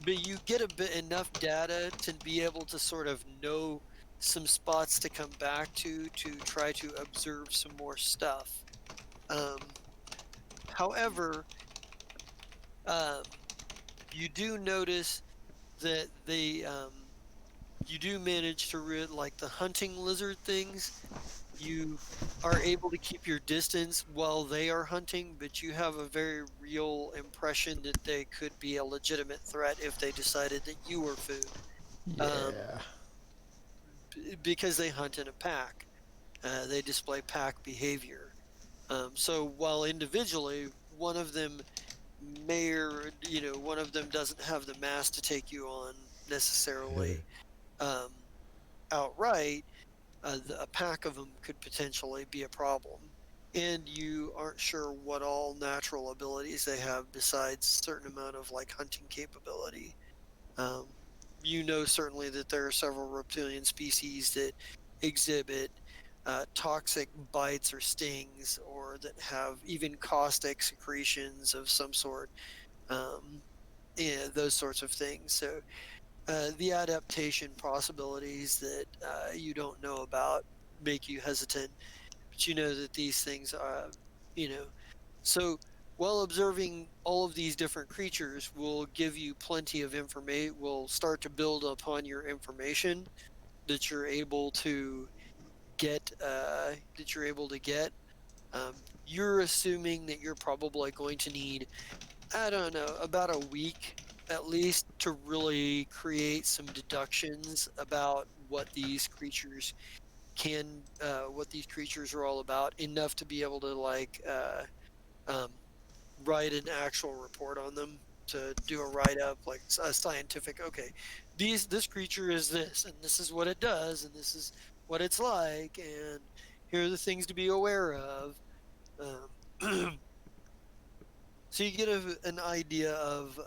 But you get a bit enough data to be able to sort of know some spots to come back to try to observe some more stuff. Um, however, um, you do notice that you do manage to like the hunting lizard things. You are able to keep your distance while they are hunting, but you have a very real impression that they could be a legitimate threat if they decided that you were food. Um, yeah. because they hunt in a pack. They display pack behavior. So while individually, one of them one of them doesn't have the mass to take you on necessarily um, outright, a pack of them could potentially be a problem. And you aren't sure what all natural abilities they have besides a certain amount of like hunting capability. Um, you know certainly that there are several reptilian species that exhibit toxic bites or stings, or that have even caustic secretions of some sort. Um, yeah, those sorts of things. So the adaptation possibilities that you don't know about make you hesitant, but you know that these things are, you know, so while observing all of these different creatures will give you plenty of information, will start to build upon your information that you're able to get, You're assuming that you're probably going to need, I don't know, about a week at least to really create some deductions about what these creatures are all about, enough to be able to like um, write an actual report on them, to do a write up, like a scientific. Okay, this creature is this, and this is what it does, and this is what it's like, and here are the things to be aware of. Um, so you get an idea of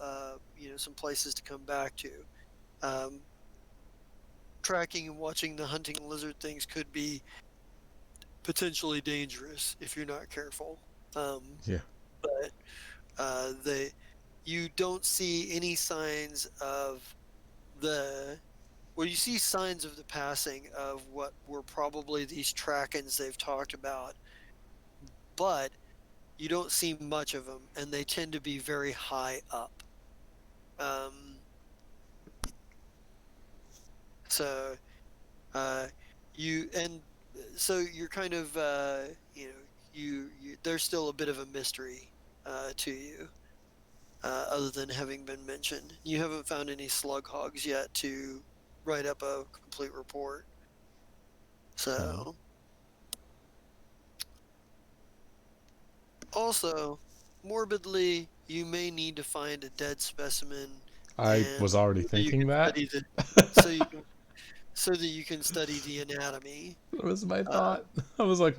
some places to come back to. Um, Tracking and watching the hunting lizard things could be potentially dangerous if you're not careful. Yeah. But they you don't see any signs of the well, you see signs of the passing of what were probably these Trakens they've talked about, but you don't see much of them, and they tend to be very high up. Um, so uh, you and so you're kind of there's still a bit of a mystery to you, other than having been mentioned. You haven't found any slug hogs yet to write up a complete report. Okay. So, also, morbidly, you may need to find a dead specimen, I and was already so that you thinking can that. study the so you can so that you can study the anatomy. That was my Uh, thought. I was like,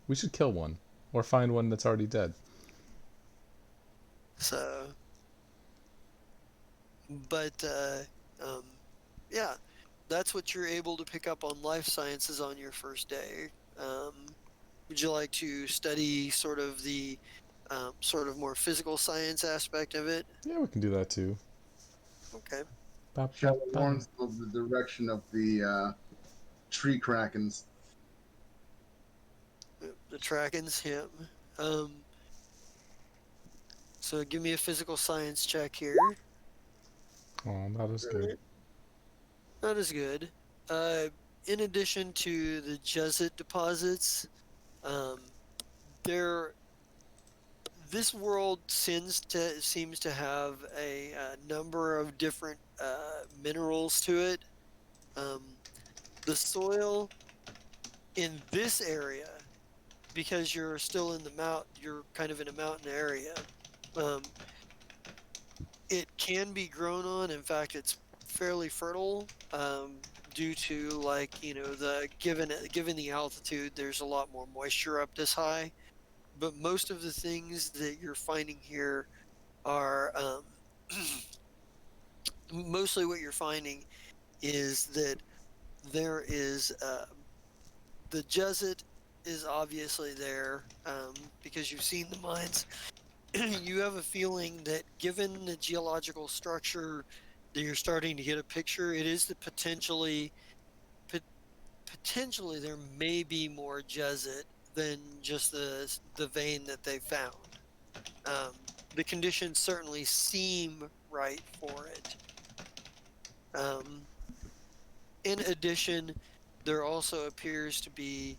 we should kill one or find one that's already dead. so, but um, yeah, that's what you're able to pick up on life sciences on your first day. Would you like to study sort of more physical science aspect of it? Yeah, we can do that too. Okay. Ba, ba, Shadow ba. warns of the direction of the tree krakens. The Trakens, yeah. Um, so give me a physical science check here. Oh, that is good. Alright. Not as good. Uh, in addition to the Jesuit deposits, um, there this world seems to have a number of different minerals to it. Um, the soil in this area, because you're kind of in a mountain area. Um, it can be grown on. In fact, it's fairly fertile, due to, like, the given the altitude. There's a lot more moisture up this high. But most of the things that you're finding here are mostly what you're finding is that there is the Jesuit is obviously there, because you've seen the mines. You have a feeling that, given the geological structure that you're starting to get a picture, it is the potentially there may be more Jesuit than just the vein that they found. The conditions certainly seem right for it. Um, in addition, there also appears to be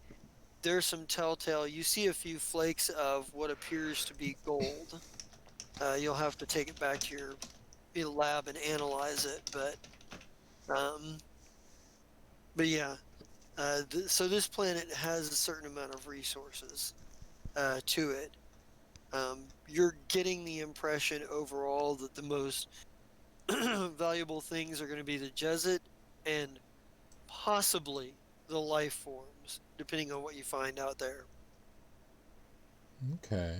there's some telltale. You see a few flakes of what appears to be gold. You'll have to take it back to your lab and analyze it, um, but yeah. So this planet has a certain amount of resources to it. You're getting the impression overall that the most valuable things are going to be the Jesuit and possibly the life forms, depending on what you find out there. Okay.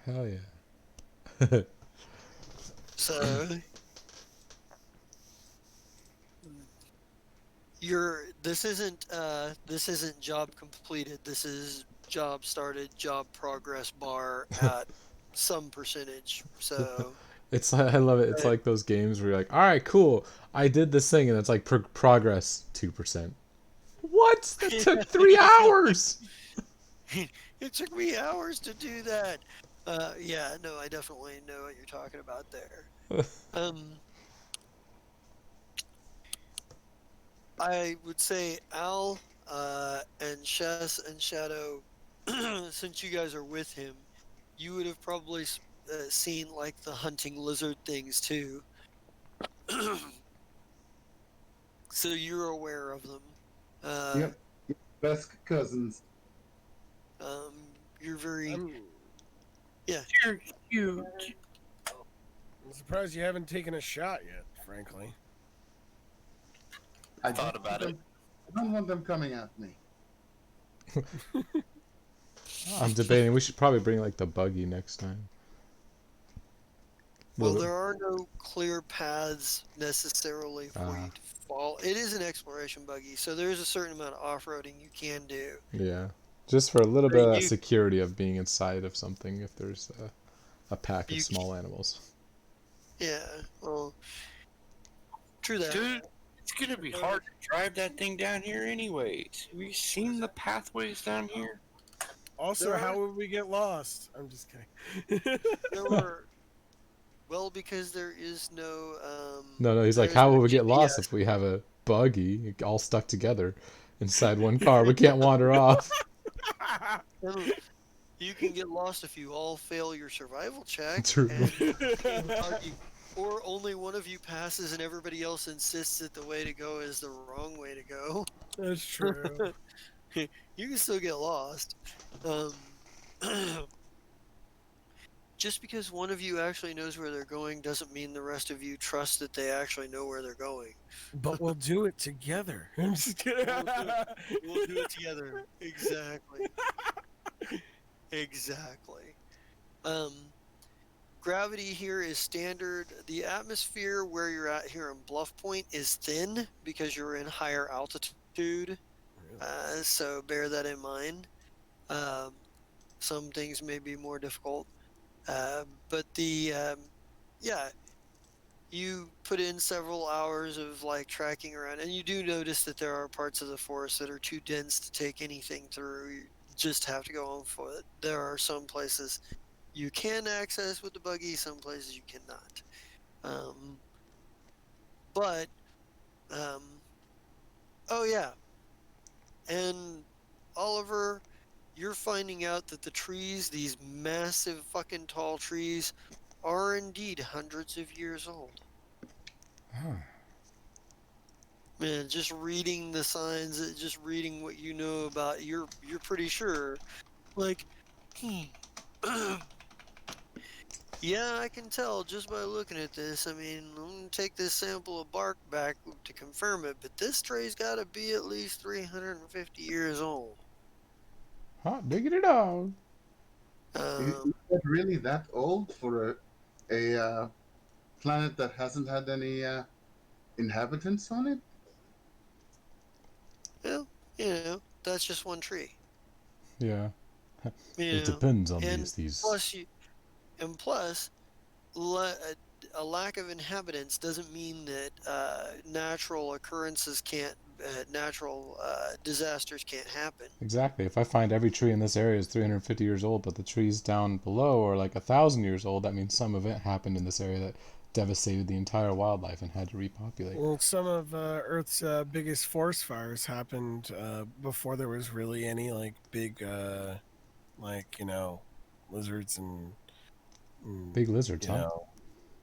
Hell yeah. So this isn't job completed. This is job started, job progress bar at some percentage. So I love it. It's uh, like those games where you're like, all right, cool. I did this thing, and it's like progress 2%. What? That took 3 hours. it took me hours to do that. Yeah, no, I definitely know what you're talking about there. Um, I would say Al, and Chess and Shadow. since you guys are with him, you would have probably seen like the hunting lizard things too. So you're aware of them. Uh, Yep. Best cousins. um, you're very I'm, yeah. You're huge. I'm surprised you haven't taken a shot yet, frankly. I Thought don't about want it. them- I don't want them coming at me. I'm debating. We should probably bring like the buggy next time. Well, Will it- there are no clear paths necessarily for you to fall. It is an exploration buggy, so there's a certain amount of off-roading you can do. Yeah, just for a little bit But of that you security of being inside of something if there's a pack of you small animals. yeah. Well, true that. Dude, it's gonna be hard to drive that thing down here anyways. Have you seen the pathways down here? Also, There how are- would we get lost? I'm just kidding. There were well because there is no No, he's like, there's how no will we get lost GPS. if we have a buggy all stuck together inside one car? We can't wander off. You can get lost if you all fail your survival check. True. And buggy, or only one of you passes and everybody else insists that the way to go is the wrong way to go. That's true. You can still get lost. Um, just because one of you actually knows where they're going doesn't mean the rest of you trust that they actually know where they're going. But we'll do it together. I'm just kidding. We'll do it together. Exactly. Exactly. Um, gravity here is standard. The atmosphere where you're at here in Bluff Point is thin because you're in higher altitude. So bear that in mind. Um, some things may be more difficult. But yeah, you put in several hours of like tracking around, and you do notice that there are parts of the forest that are too dense to take anything through. You just have to go on foot. There are some places you can access with the buggy, some places you cannot. But oh yeah, and Oliver, you're finding out that the trees, these massive fucking tall trees, are indeed hundreds of years old. Man, just reading the signs, just reading what you know about, you're pretty sure. Like, yeah, I can tell just by looking at this. I mean, I'm gonna take this sample of bark back to confirm it, but this tree's got to be at least 350 years old. Hot diggity dog. Is that really that old for a planet that hasn't had any inhabitants on it? Well, that's just one tree. Yeah. You It know, depends on and these. plus, a lack of inhabitants doesn't mean that natural occurrences can't, natural disasters can't happen. Exactly. If I find every tree in this area is 350 years old, but the trees down below are like 1,000 years old, that means some event happened in this area that devastated the entire wildlife and had to repopulate. Well, some of Earth's biggest forest fires happened before there was really any like big, lizards and Big lizards, you huh?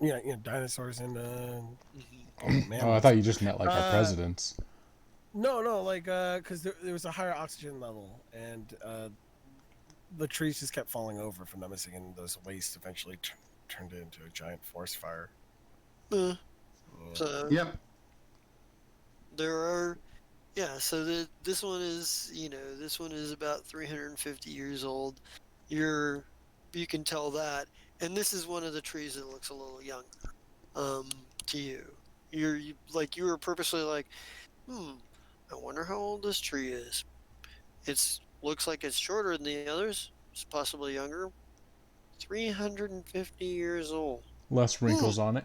know, dinosaurs and Oh, I thought you just meant like our presidents. No, like because there was a higher oxygen level and the trees just kept falling over from not missing, and those wastes eventually turned it into a giant forest fire. So Yep. there are, yeah. So this one is, this one is about 350 years old. You can tell that, and this is one of the trees that looks a little younger. To you, you were purposely like, I wonder how old this tree is. It's looks like it's shorter than the others. It's possibly younger. 350 years old. Less wrinkles on it.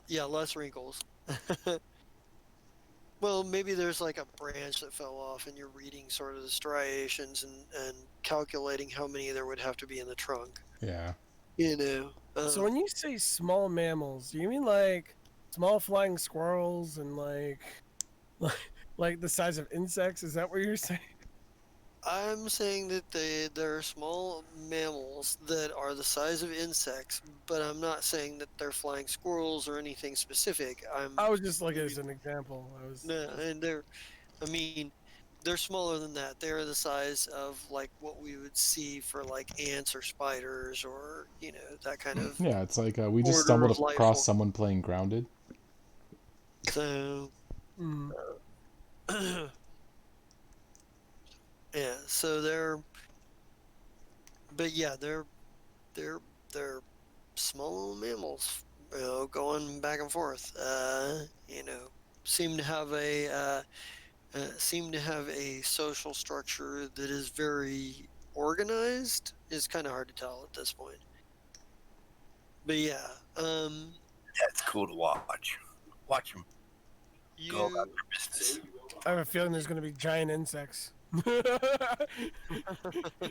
Yeah, less wrinkles. Well, maybe there's like a branch that fell off and you're reading sort of the striations and calculating how many there would have to be in the trunk. Yeah. So when you say small mammals, do you mean like small flying squirrels and like Like the size of insects? Is that what you're saying? I'm saying that they're small mammals that are the size of insects, but I'm not saying that they're flying squirrels or anything specific. I was just looking as Giving an example. I was. no, and I mean, they're smaller than that. They're the size of like what we would see for like ants or spiders or that kind of Yeah, it's like we just order stumbled of life across form. someone playing Grounded. So Mm. yeah, so but yeah, they're they're small mammals, going back and forth. Seem to have a social structure that is very organized. It's kind of hard to tell at this point. But yeah, That's cool to watch. Watch them go about you their business. I have a feeling there's going to be giant insects.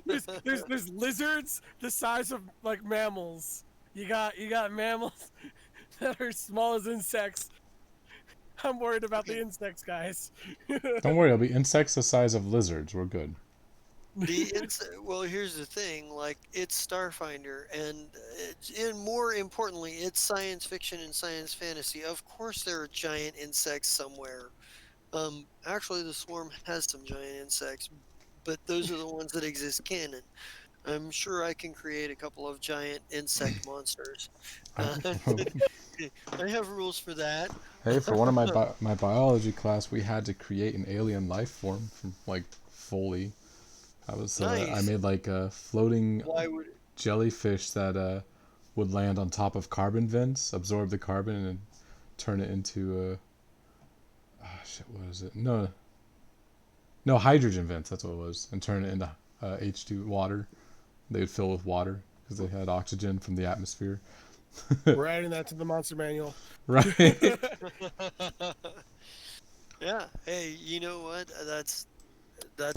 there's lizards the size of like mammals. You got mammals that are small as insects. I'm worried about the insects, guys. Don't worry, it'll be insects the size of lizards. We're good. well, here's the thing, like it's Starfinder, and more importantly, it's science fiction and science fantasy. Of course there are giant insects somewhere. Actually the swarm has some giant insects, but those are the ones that exist canon. I'm sure I can create a couple of giant insect monsters. Uh, I have rules for that. Hey, for one of my biology class, we had to create an alien life form from like fully. I Nice. made like a floating Why would jellyfish that would land on top of carbon vents, absorb the carbon, and turn it into shit. What is it? No, hydrogen vents. That's what it was, and turn it into H2 water. They would fill with water because they had oxygen from the atmosphere. We're adding that to the monster manual. Right. Yeah. Hey, you know what? That's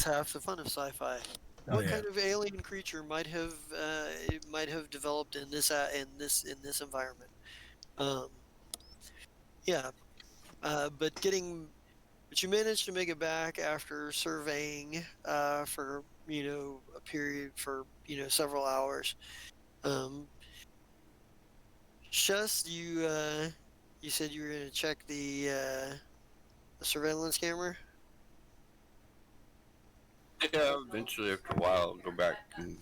half the fun of sci-fi. Oh What yeah. kind of alien creature might have developed in this environment? Um, yeah. But you managed to make it back after surveying for a period for several hours. Um, Shus, you said you were going to check the surveillance camera. Yeah, eventually after a while, I'll go back and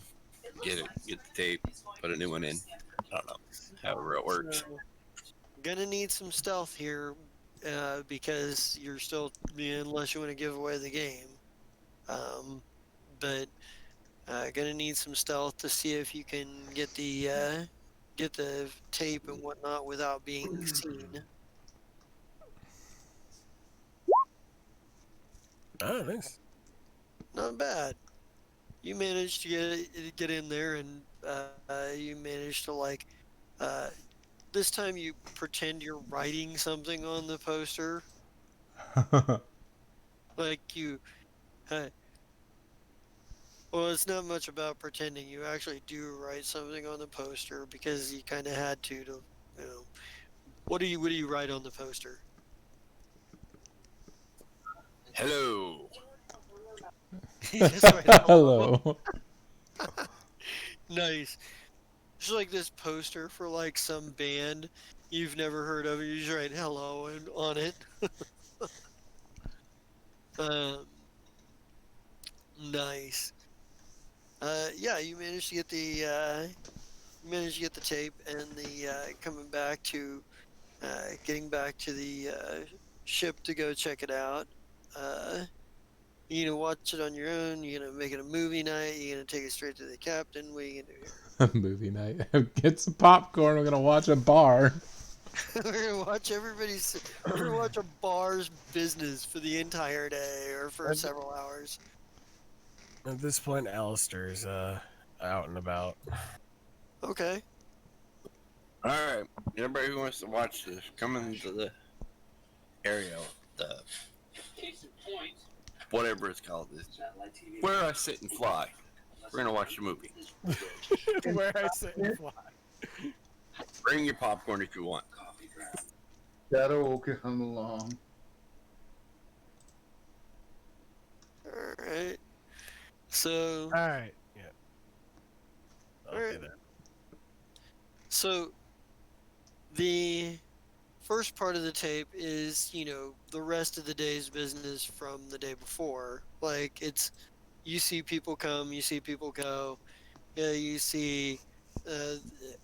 get the tape, put a new one in. I don't know, however it works. So, gonna need some stealth here, because you're still, unless you want to give away the game. Um, but gonna need some stealth to see if you can get the tape and whatnot without being seen. Oh, nice. Not bad. You managed to get in there, and you managed to uh, this time you pretend you're writing something on the poster, like you. Uh, well, it's not much about pretending. You actually do write something on the poster because you kind of had to. You know, what do you write on the poster? Hello. You just write hello. Hello. Nice. It's like this poster for like some band you've never heard of. You just write hello and on it. Um, nice. Yeah, you managed to get the tape and the coming back to getting back to the ship to go check it out. Uh, watch it on your own. You're gonna make it a movie night. You're gonna take it straight to the captain. What are you gonna do Movie night. Get some popcorn. We're gonna watch a bar. here? We're gonna watch a bar's business for the entire day or for At, several hours. at this point, Alistair's out and about. Okay. All right, everybody who wants to watch this, come into the area, the whatever it's called, where I sit and fly. We're gonna watch the movie. Where I sit and fly. Bring your popcorn if you want. Shadow will come along. So, All right. Yeah. all I'll right. do that. So the first part of the tape is, the rest of the day's business from the day before. Like you see people come, you see people go. Yeah, uh,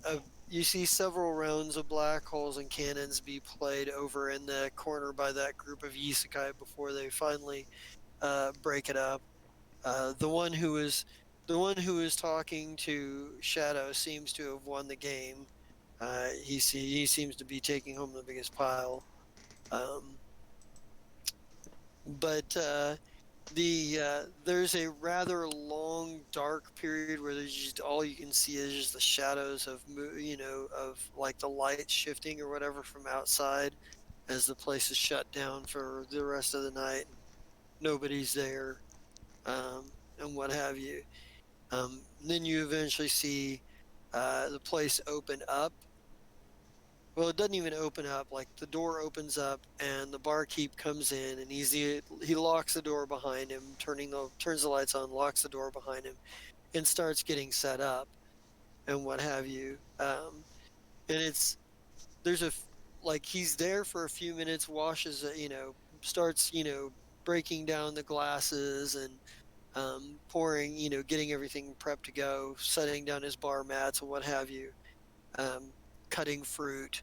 uh, you see several rounds of black holes and cannons be played over in the corner by that group of isekai before they finally break it up. The one who is talking to Shadow seems to have won the game. He seems to be taking home the biggest pile. Um, but there's a rather long dark period where there's just all you can see is just the shadows of of like the light shifting or whatever from outside as the place is shut down for the rest of the night. Nobody's there, and what have you. Then you eventually see the place open up. Well, it doesn't even open up. Like the door opens up and the barkeep comes in and he locks the door behind him, turns the lights on, locks the door behind him, and starts getting set up and what have you. And there's like he's there for a few minutes, washes, starts, breaking down the glasses and pouring, getting everything prepped to go, setting down his bar mats and what have you, um, cutting fruit,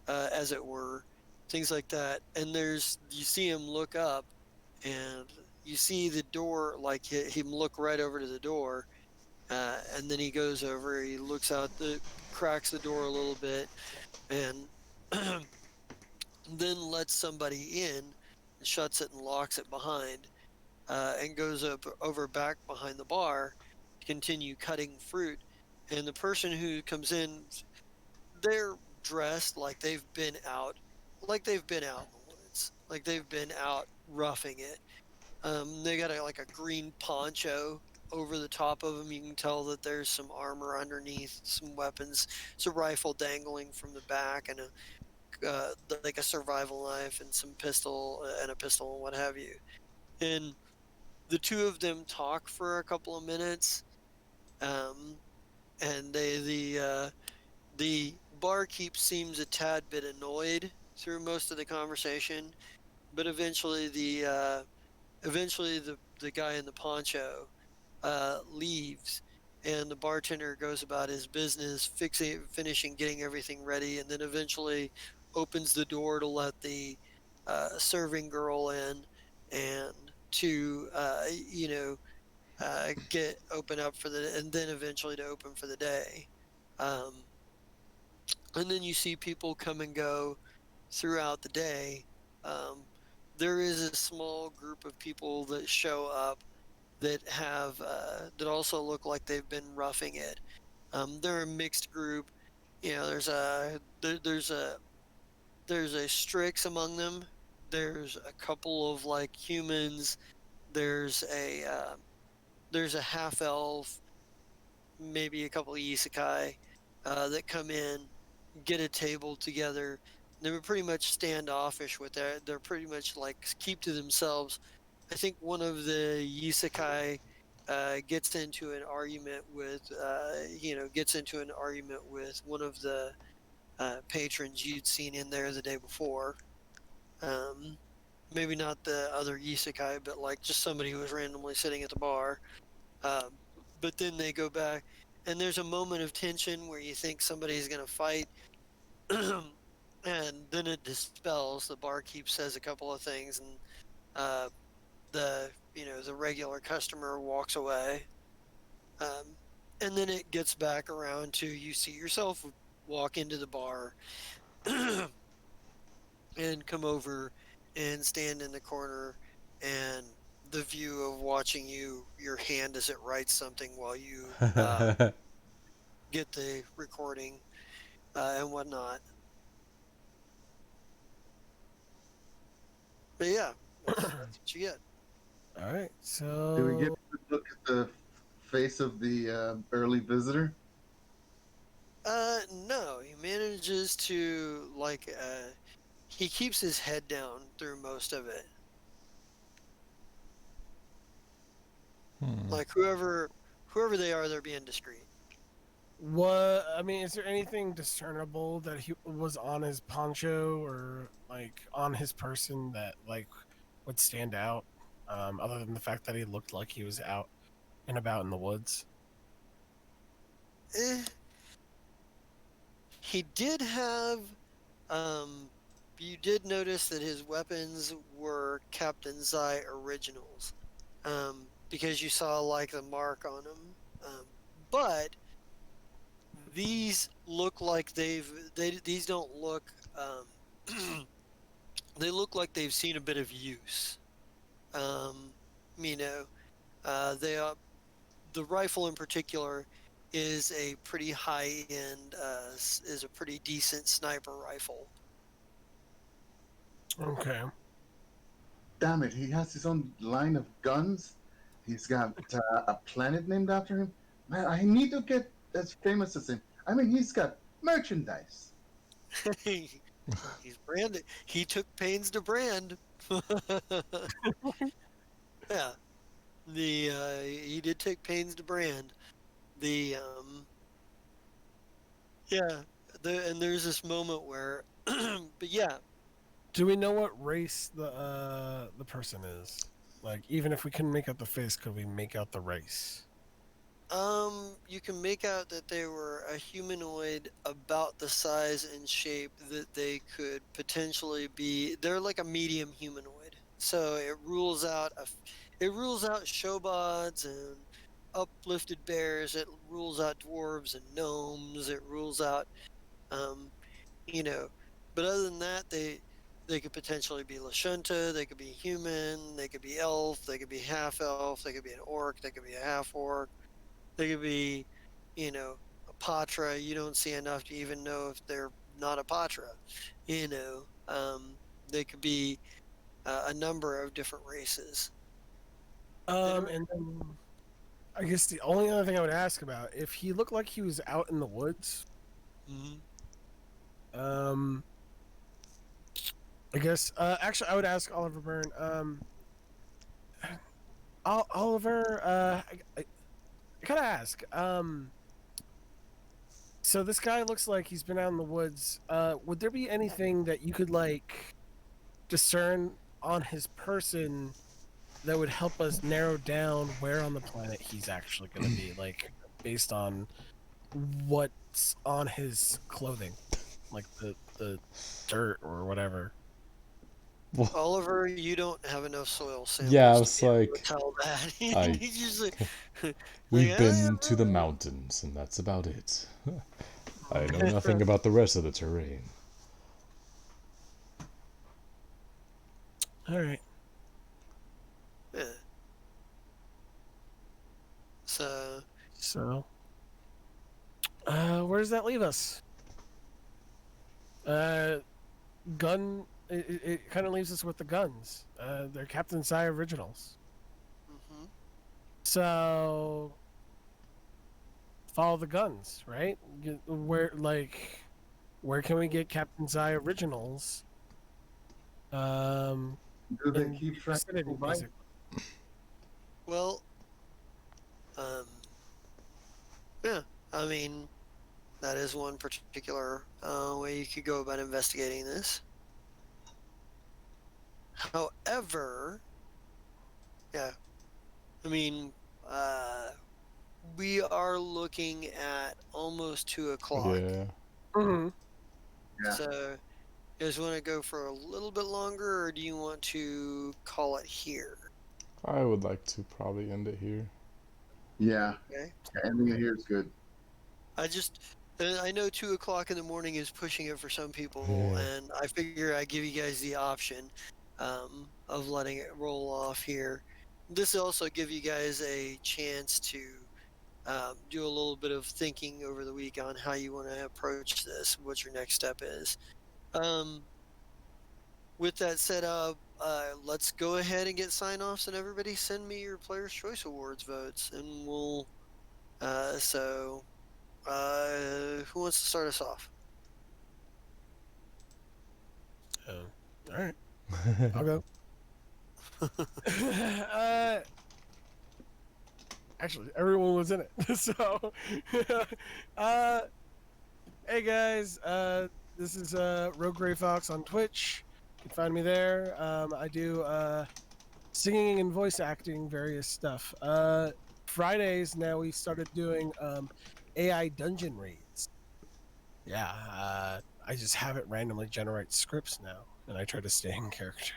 as it were, things like that. And you see him look up, and you see the door, like him look right over to the door, and then he goes over, he looks out, cracks the door a little bit, and then lets somebody in, and shuts it and locks it behind, and goes up over back behind the bar to continue cutting fruit. And the person who comes in, they're dressed like they've been out in the woods, like they've been out roughing it. They got like a green poncho over the top of them. You can tell that there's some armor underneath, some weapons. It's a rifle dangling from the back, and like a survival knife, and some pistol and a pistol and what have you. And the two of them talk for a couple of minutes, um, and the barkeep seems a tad bit annoyed through most of the conversation, but eventually the guy in the poncho leaves, and the bartender goes about his business, finishing getting everything ready, and then eventually opens the door to let the serving girl in, and to get open up for and then eventually to open for the day. Um, and then you see people come and go throughout the day. Um, there is a small group of people that show up that also look like they've been roughing it. They're a mixed group. There's a Strix among them. There's a couple of like humans. There's a half elf, maybe a couple of isekai that come in, get a table together. They were pretty much standoffish with that. They're pretty much like keep to themselves. I think one of the isekai gets into an argument with one of the patrons you'd seen in there the day before. Um, Maybe not the other isekai, but like just somebody who was randomly sitting at the bar. Um, but then they go back, and there's a moment of tension where you think somebody's going to fight, and then it dispels. The barkeep says a couple of things, and uh, the regular customer walks away, um, and then it gets back around to you see yourself walk into the bar and come over and stand in the corner, and the view of watching your hand as it writes something while you get the recording and whatnot. But yeah, that's what you get. All right. Do we get So to look at the face of the early visitor? No, he manages to he keeps his head down through most of it. Like whoever they are, they're being discreet. What I mean, is there anything discernible that he was on his poncho or like on his person that like would stand out, other than the fact that he looked like he was out and about in the woods? Eh, he did have you did notice that his weapons were Captain Zai originals. Because you saw like the mark on them. But these look like these don't look they look like they've seen a bit of use. Um, you know, they the rifle in particular is a pretty high end is a pretty decent sniper rifle. Okay. Damn it, he has his own line of guns. He's got a planet named after him. Man, I need to get as famous as him. I mean, he's got merchandise. He's branded. He took pains to brand. Yeah, the he did take pains to brand the yeah and there's this moment where but yeah. Do we know what race the person is? Like, even if we couldn't make out the face, could we make out the race? You can make out that they were a humanoid about the size and shape that they could potentially be. They're like a medium humanoid, so it rules out showbods and uplifted bears. It rules out dwarves and gnomes. It rules out, um, you know, but other than that, they could potentially be Lashunta. They could be human. They could be elf. They could be half elf. They could be an orc. They could be a half orc. They could be, a Patra. You don't see enough to even know if they're not a Patra. You know, they could be a number of different races. And then I guess the only other thing I would ask about, if he looked like he was out in the woods, Mhm. um, I guess actually I would ask Oliver Byrne. Oliver, I gotta ask. So this guy looks like he's been out in the woods. Would there be anything that you could like discern on his person that would help us narrow down where on the planet he's actually going to be, like based on what's on his clothing, like the dirt or whatever? Oliver, you don't have enough soil Yeah, I samples to was be able to like, tell that. I He's just like, we've been to the "Ah." mountains, and that's about it. I know nothing about the rest of the terrain. All right. Yeah. So, So, where does that leave us? Uh, gun. It kind of leaves us with the guns. They're Captain Sai originals. mhm. So follow the guns, right? Where can we get Captain Zai originals? Do they In keep the track of vicinity, who buys? basically. Well, um, yeah. I mean, that is one particular way you could go about investigating this. However, yeah, I mean, we are looking at almost 2 o'clock. Yeah. Mm-hmm. Yeah. So, you guys want to go for a little bit longer, or do you want to call it here? I would like to probably end it here. Yeah. Okay. Ending it Okay. here is good. I know 2 o'clock in the morning is pushing it for some people, Yeah. and I figure I give you guys the option of letting it roll off here. This will also give you guys a chance to do a little bit of thinking over the week on how you want to approach this, what your next step is. Um, with that said, let's go ahead and get sign offs, and everybody send me your Players' Choice Awards votes, and we'll. So, who wants to start us off? All right, I'll go. uh, Actually, everyone was in it. So, uh, hey guys, this is Rogue Gray Fox on Twitch. You can find me there. I do singing and voice acting, various stuff. Fridays now we started doing AI dungeon raids. Yeah, I just have it randomly generate scripts now, and I try to stay in character.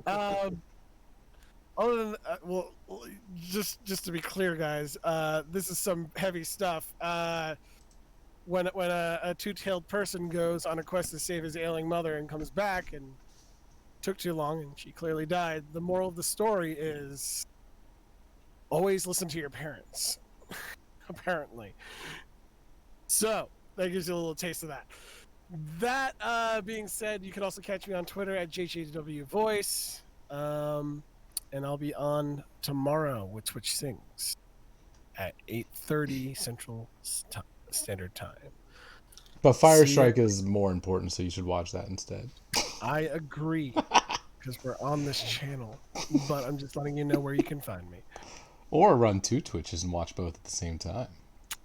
um, other than well, just to be clear, guys, this is some heavy stuff. When a two-tailed person goes on a quest to save his ailing mother and comes back and took too long and she clearly died, the moral of the story is always listen to your parents. Apparently. So that gives you a little taste of that. That being said, you can also catch me on Twitter at JJWVoice. And I'll be on tomorrow with Twitch Sings at 8:30 Central Standard Time. But Fire See Strike ya. is more important, so you should watch that instead. I agree, because we're on this channel. But I'm just letting you know where you can find me. Or run 2 Twitches and watch both at the same time.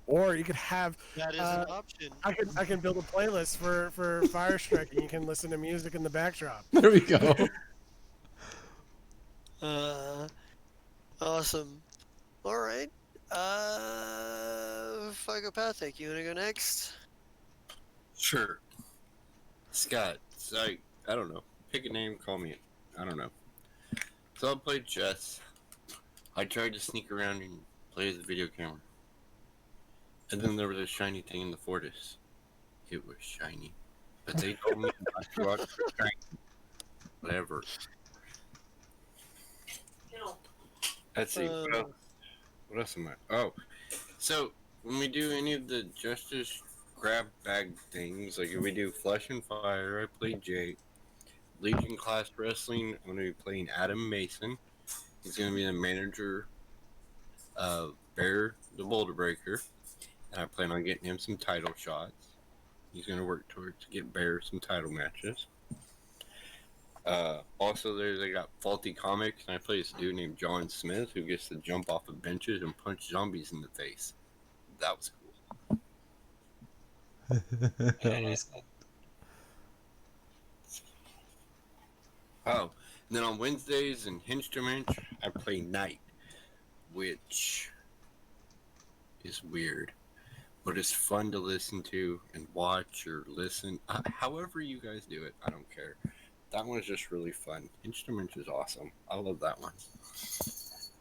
Or you could have That is an option. I can build a playlist for Fire Strike, and you can listen to music in the backdrop. There we go. Awesome. All right. Psychopathic, you want to go next? Sure. Scott, I don't know. Pick a name, call me. I don't know. So I'll play chess. I tried to sneak around and play the video camera. And then there was a shiny thing in the Fortis. It was shiny. But they told me not to watch for shiny. Whatever. Let's see. What else am I? Oh. So, when we do any of the Justice grab bag things, like if we do Flesh and Fire, I play Jake. Legion Class Wrestling, I'm going to be playing Adam Mason. He's going to be the manager of Bear the Boulder Breaker. And I plan on getting him some title shots. He's going to work towards get Bear some title matches. Also, I got Faulty Comics, and I play this dude named John Smith who gets to jump off of benches and punch zombies in the face. That was cool. That was... Oh, and then on Wednesdays in Hinchterminch, I play Knight, which is weird, but it's fun to listen to and watch or listen. However you guys do it, I don't care. That one's just really fun. Hinchterminch is awesome. I love that one.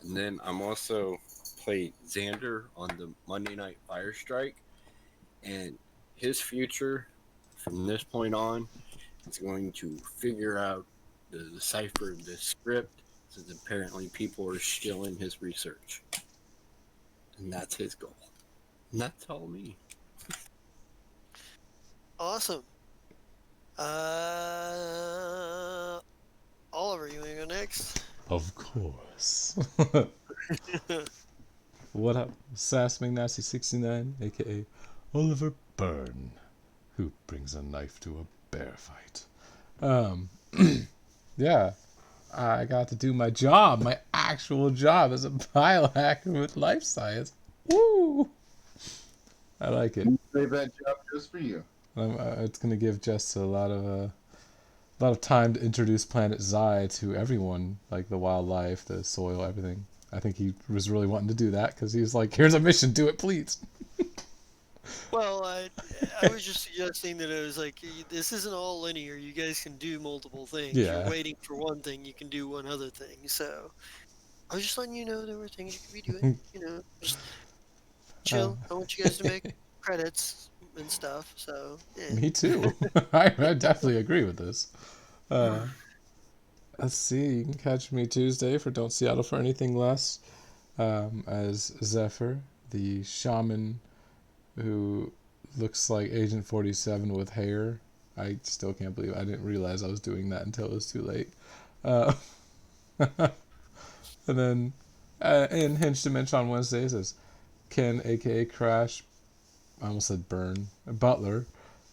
And then I'm also play Xander on the Monday Night Fire Strike, and his future from this point on is going to figure out the decipher of this script, since apparently people are stealing his research. And that's his goal. And that's all me. Awesome. Oliver, you want to go next? Of course. What up? Sass McNasty69, aka Oliver Byrne, who brings a knife to a bear fight. Yeah, I got to do my job, my actual job as a biohacker with life science. Woo! I like it. Save that job just for you. It's gonna give Jess a lot of time to introduce Planet Xi to everyone, like the wildlife, the soil, everything. I think he was really wanting to do that because he was like, "Here's a mission, do it, please." Well, I was just suggesting that it was like, this isn't all linear. You guys can do multiple things. Yeah. You're waiting for one thing, you can do one other thing. So I was just letting you know there were things you could be doing. Just chill. I want you guys to make credits and stuff. So yeah. Me too. I definitely agree with this. Let's see. You can catch me Tuesday for Don't Seattle for Anything Less, as Zephyr, the shaman who looks like Agent 47 with hair. I still can't believe I didn't realize I was doing that until it was too late. And then in Hinge Dimension on Wednesdays is Ken, aka Crash. I almost said Burn. Butler,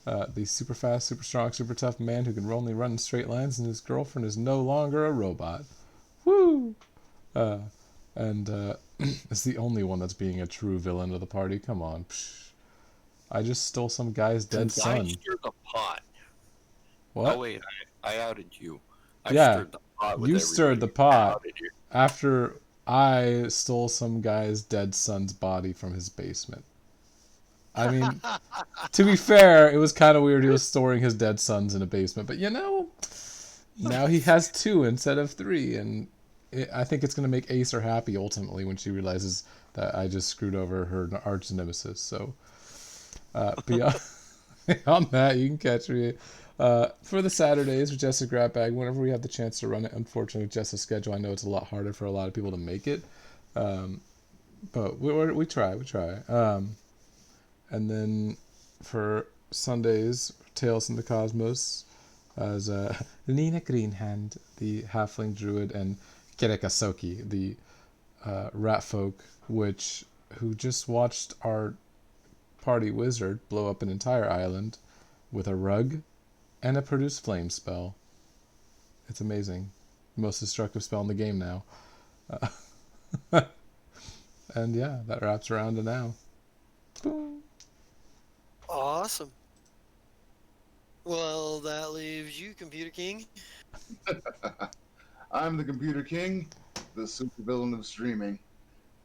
the super fast, super strong, super tough man who can only run in straight lines, and his girlfriend is no longer a robot. Woo! and it's the only one that's being a true villain of the party. Come on. Psh. I just stole some guy's dead Since I son. stirred the pot. Oh What? wait, I outed you. I Yeah, stirred the pot with you stirred everybody. the I pot outed you. after I stole some guy's dead son's body from his basement. I mean, to be fair, it was kind of weird he was storing his dead sons in a basement, but now he has two instead of three, and I think it's going to make Acer happy ultimately when she realizes that I just screwed over her arch nemesis. So, beyond, beyond that, you can catch me for the Saturdays with Jessica Grab Bag whenever we have the chance to run it. Unfortunately, with Jessica's schedule, I know it's a lot harder for a lot of people to make it, but we try. We try. And then for Sundays, Tales in the Cosmos, as Lena Greenhand, the halfling druid, and Kirikasoki, the rat folk, who just watched our party wizard blow up an entire island with a rug and a produce flame spell. It's amazing. Most destructive spell in the game now. And yeah, that wraps around to now. Boom. Awesome. Well, that leaves you, Computer King. I'm the Computer King, the supervillain of streaming.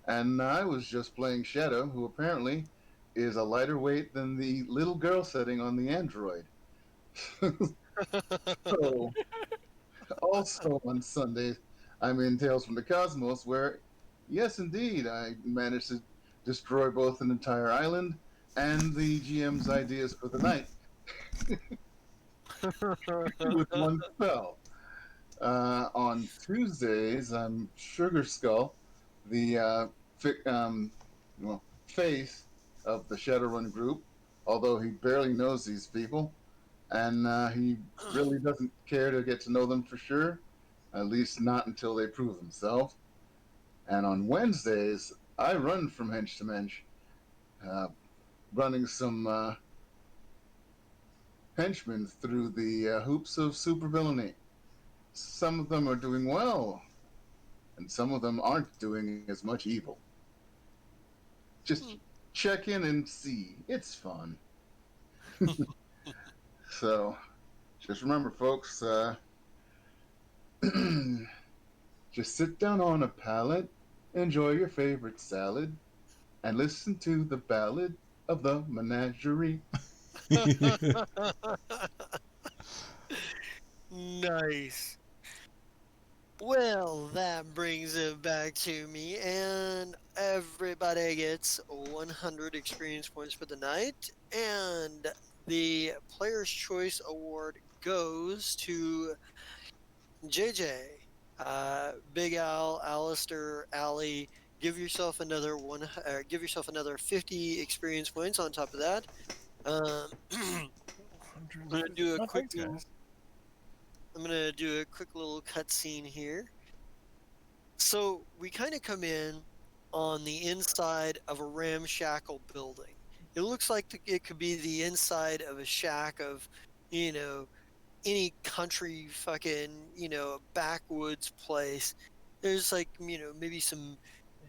And I was just playing Shadow, who apparently is a lighter weight than the little girl setting on the Android. So, also on Sundays, I'm in Tales from the Cosmos, where, yes, indeed, I managed to destroy both an entire island and the GM's ideas for the night with one spell. On Tuesdays, I'm Sugar Skull, the face of the Shadowrun group, although he barely knows these people, and he really doesn't care to get to know them for sure, at least not until they prove themselves. And on Wednesdays, I run from hench to mensch, uh, running some henchmen through the hoops of supervillainy. Some of them are doing well, and some of them aren't doing as much evil. Just check in and see. It's fun. So, just remember, folks, just sit down on a pallet, enjoy your favorite salad, and listen to the ballad of the Menagerie. Nice. Well, that brings it back to me, and everybody gets 100 experience points for the night, and the Player's Choice Award goes to JJ, Big Al, Alistair, Allie. Give yourself another 50 experience points on top of that. I'm gonna do a Oh, quick thanks, little. guys. I'm gonna do a quick little cutscene here. So we kind of come in on the inside of a ramshackle building. It looks like it could be the inside of a shack of, you know, any country fucking, backwoods place. There's like, maybe some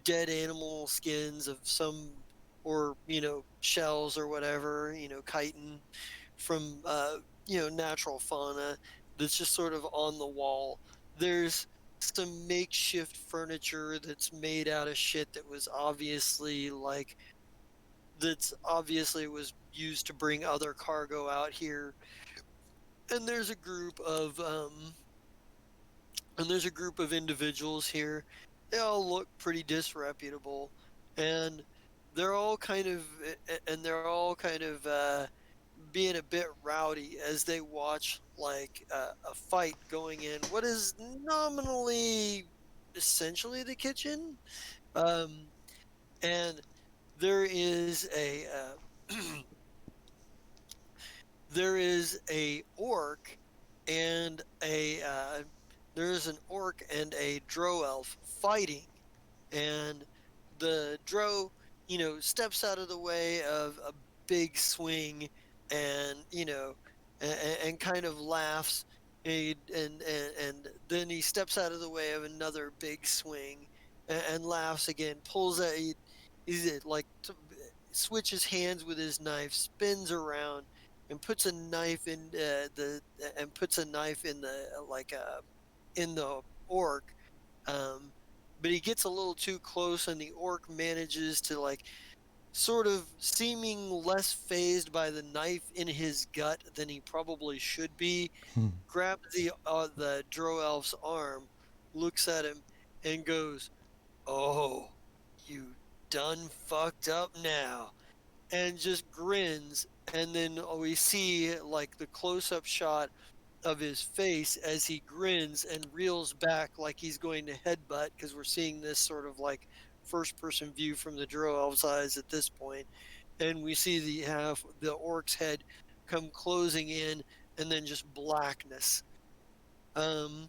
dead animal skins of some, or, shells or whatever, chitin from, natural fauna that's just sort of on the wall. There's some makeshift furniture that's made out of shit that's obviously was used to bring other cargo out here. And there's a group of individuals here. They all look pretty disreputable, and they're all kind of being a bit rowdy as they watch like a fight going in what is nominally essentially the kitchen. Um, and there is a there is a orc and a there's an orc and a drow elf fighting, and the drow, steps out of the way of a big swing, and and kind of laughs, and then he steps out of the way of another big swing, and laughs again. Pulls out, is it like switches hands with his knife, spins around, and puts a knife in the in the orc. Um, but he gets a little too close, and the orc manages to like sort of seeming less phased by the knife in his gut than he probably should be, grabs the Dro elf's arm, looks at him, and goes, "Oh, you done fucked up now," and just grins. And then we see like the close-up shot of his face as he grins and reels back like he's going to headbutt, because we're seeing this sort of like first-person view from the Dro elf's eyes at this point, and we see the orc's head come closing in, and then just blackness. Um,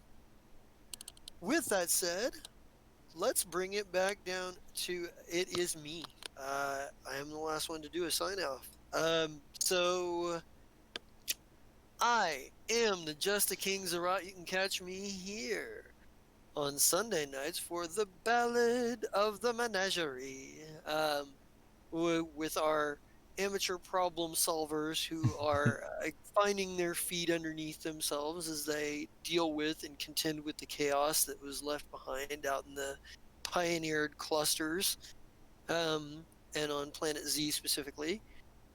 with that said, let's bring it back down to it is me. I am the last one to do a sign off. So I am the Just a King Zerat. You can catch me here on Sunday nights for the Ballad of the Menagerie. With our amateur problem solvers who are finding their feet underneath themselves as they deal with and contend with the chaos that was left behind out in the pioneered clusters, and on Planet Z specifically.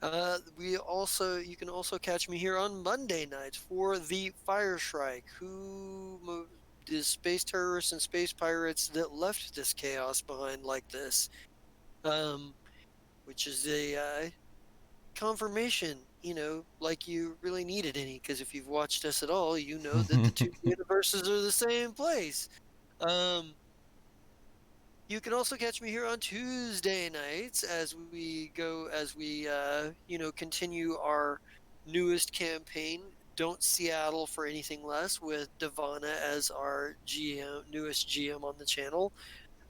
You can also catch me here on Monday nights for the Fire Shrike, who is space terrorists and space pirates that left this chaos behind like this. Um, which is a confirmation, like you really needed any, because if you've watched us at all, you know that the two universes are the same place. Um, you can also catch me here on Tuesday nights as we continue our newest campaign, Don't Seattle for Anything Less, with Devana as our newest GM on the channel,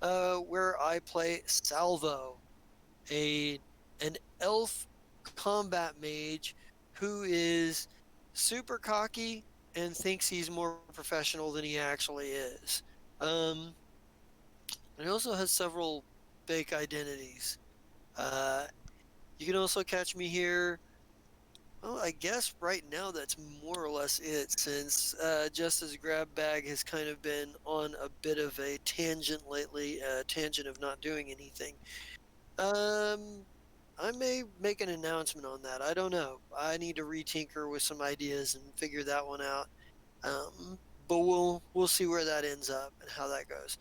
where I play Salvo, a an elf combat mage who is super cocky and thinks he's more professional than he actually is. Um, and he also has several fake identities. Uh, you can also catch me here. Well, I guess right now that's more or less it, since Justice Grab Bag has kind of been on a bit of a tangent lately, a tangent of not doing anything. Um, I may make an announcement on that. I don't know. I need to retinker with some ideas and figure that one out. Um, but we'll see where that ends up and how that goes.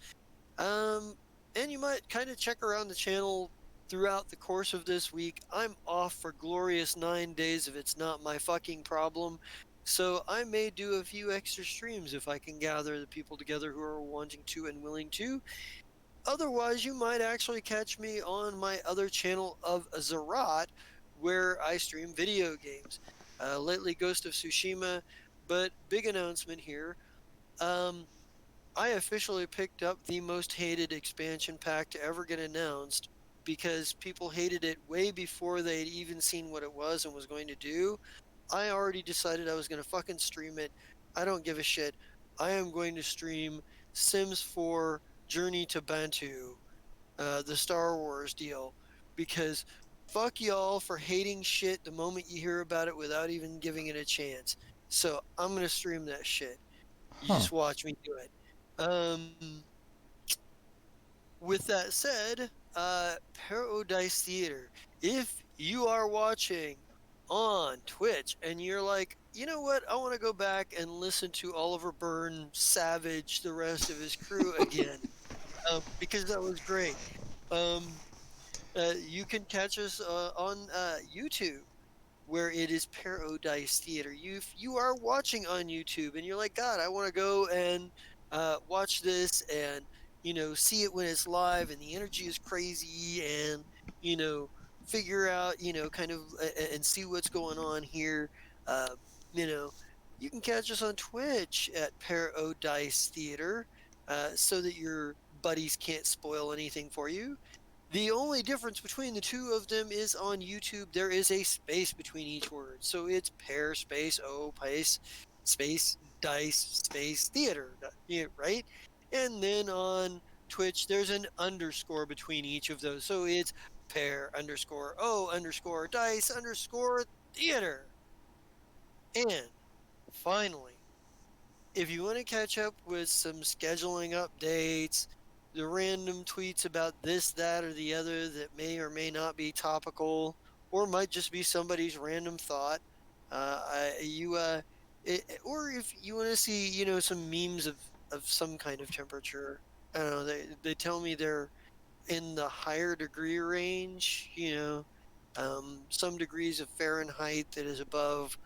Um, and you might kind of check around the channel throughout the course of this week. I'm off for glorious 9 days if it's not my fucking problem. So I may do a few extra streams if I can gather the people together who are wanting to and willing to. Otherwise, you might actually catch me on my other channel of Zerat, where I stream video games. Lately, Ghost of Tsushima, but big announcement here. Um, I officially picked up the most hated expansion pack to ever get announced, because people hated it way before they'd even seen what it was and was going to do. I already decided I was going to fucking stream it. I don't give a shit. I am going to stream Sims 4 Journey to Bantu, the Star Wars deal, because fuck y'all for hating shit the moment you hear about it without even giving it a chance. So I'm going to stream that shit. You Huh. just watch me do it. With that said, Paradise Theater, if you are watching on Twitch and you're like, you know what, I want to go back and listen to Oliver Byrne savage the rest of his crew again, because that was great. Um, you can catch us on YouTube, where it is Paradise Theater. If you are watching on YouTube and you're like, God, I want to go and watch this and see it when it's live and the energy is crazy, and you know figure out kind of and see what's going on here. Uh, you know, you can catch us on Twitch at Paradise Theater, so that your buddies can't spoil anything for you. The only difference between the two of them is on YouTube, there is a space between each word. So it's pair space space dice space theater, yeah, right? And then on Twitch, there's an underscore between each of those. So it's pair underscore O underscore dice underscore theater. And finally, if you want to catch up with some scheduling updates, the random tweets about this, that, or the other that may or may not be topical, or might just be somebody's random thought, you or if you want to see, some memes of some kind of temperature. I don't know. They tell me they're in the higher degree range. Some degrees of Fahrenheit that is above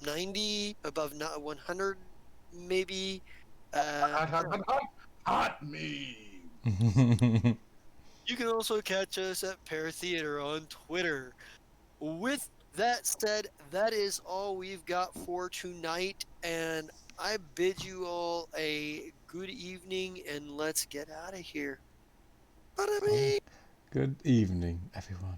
90, above not 100, maybe. Hot, I hot, don't hot, know. hot, hot me. You can also catch us at Pear Theater on Twitter. With that said, that is all we've got for tonight, and I bid you all a good evening, and let's get out of here. Bada bing. Good evening, everyone.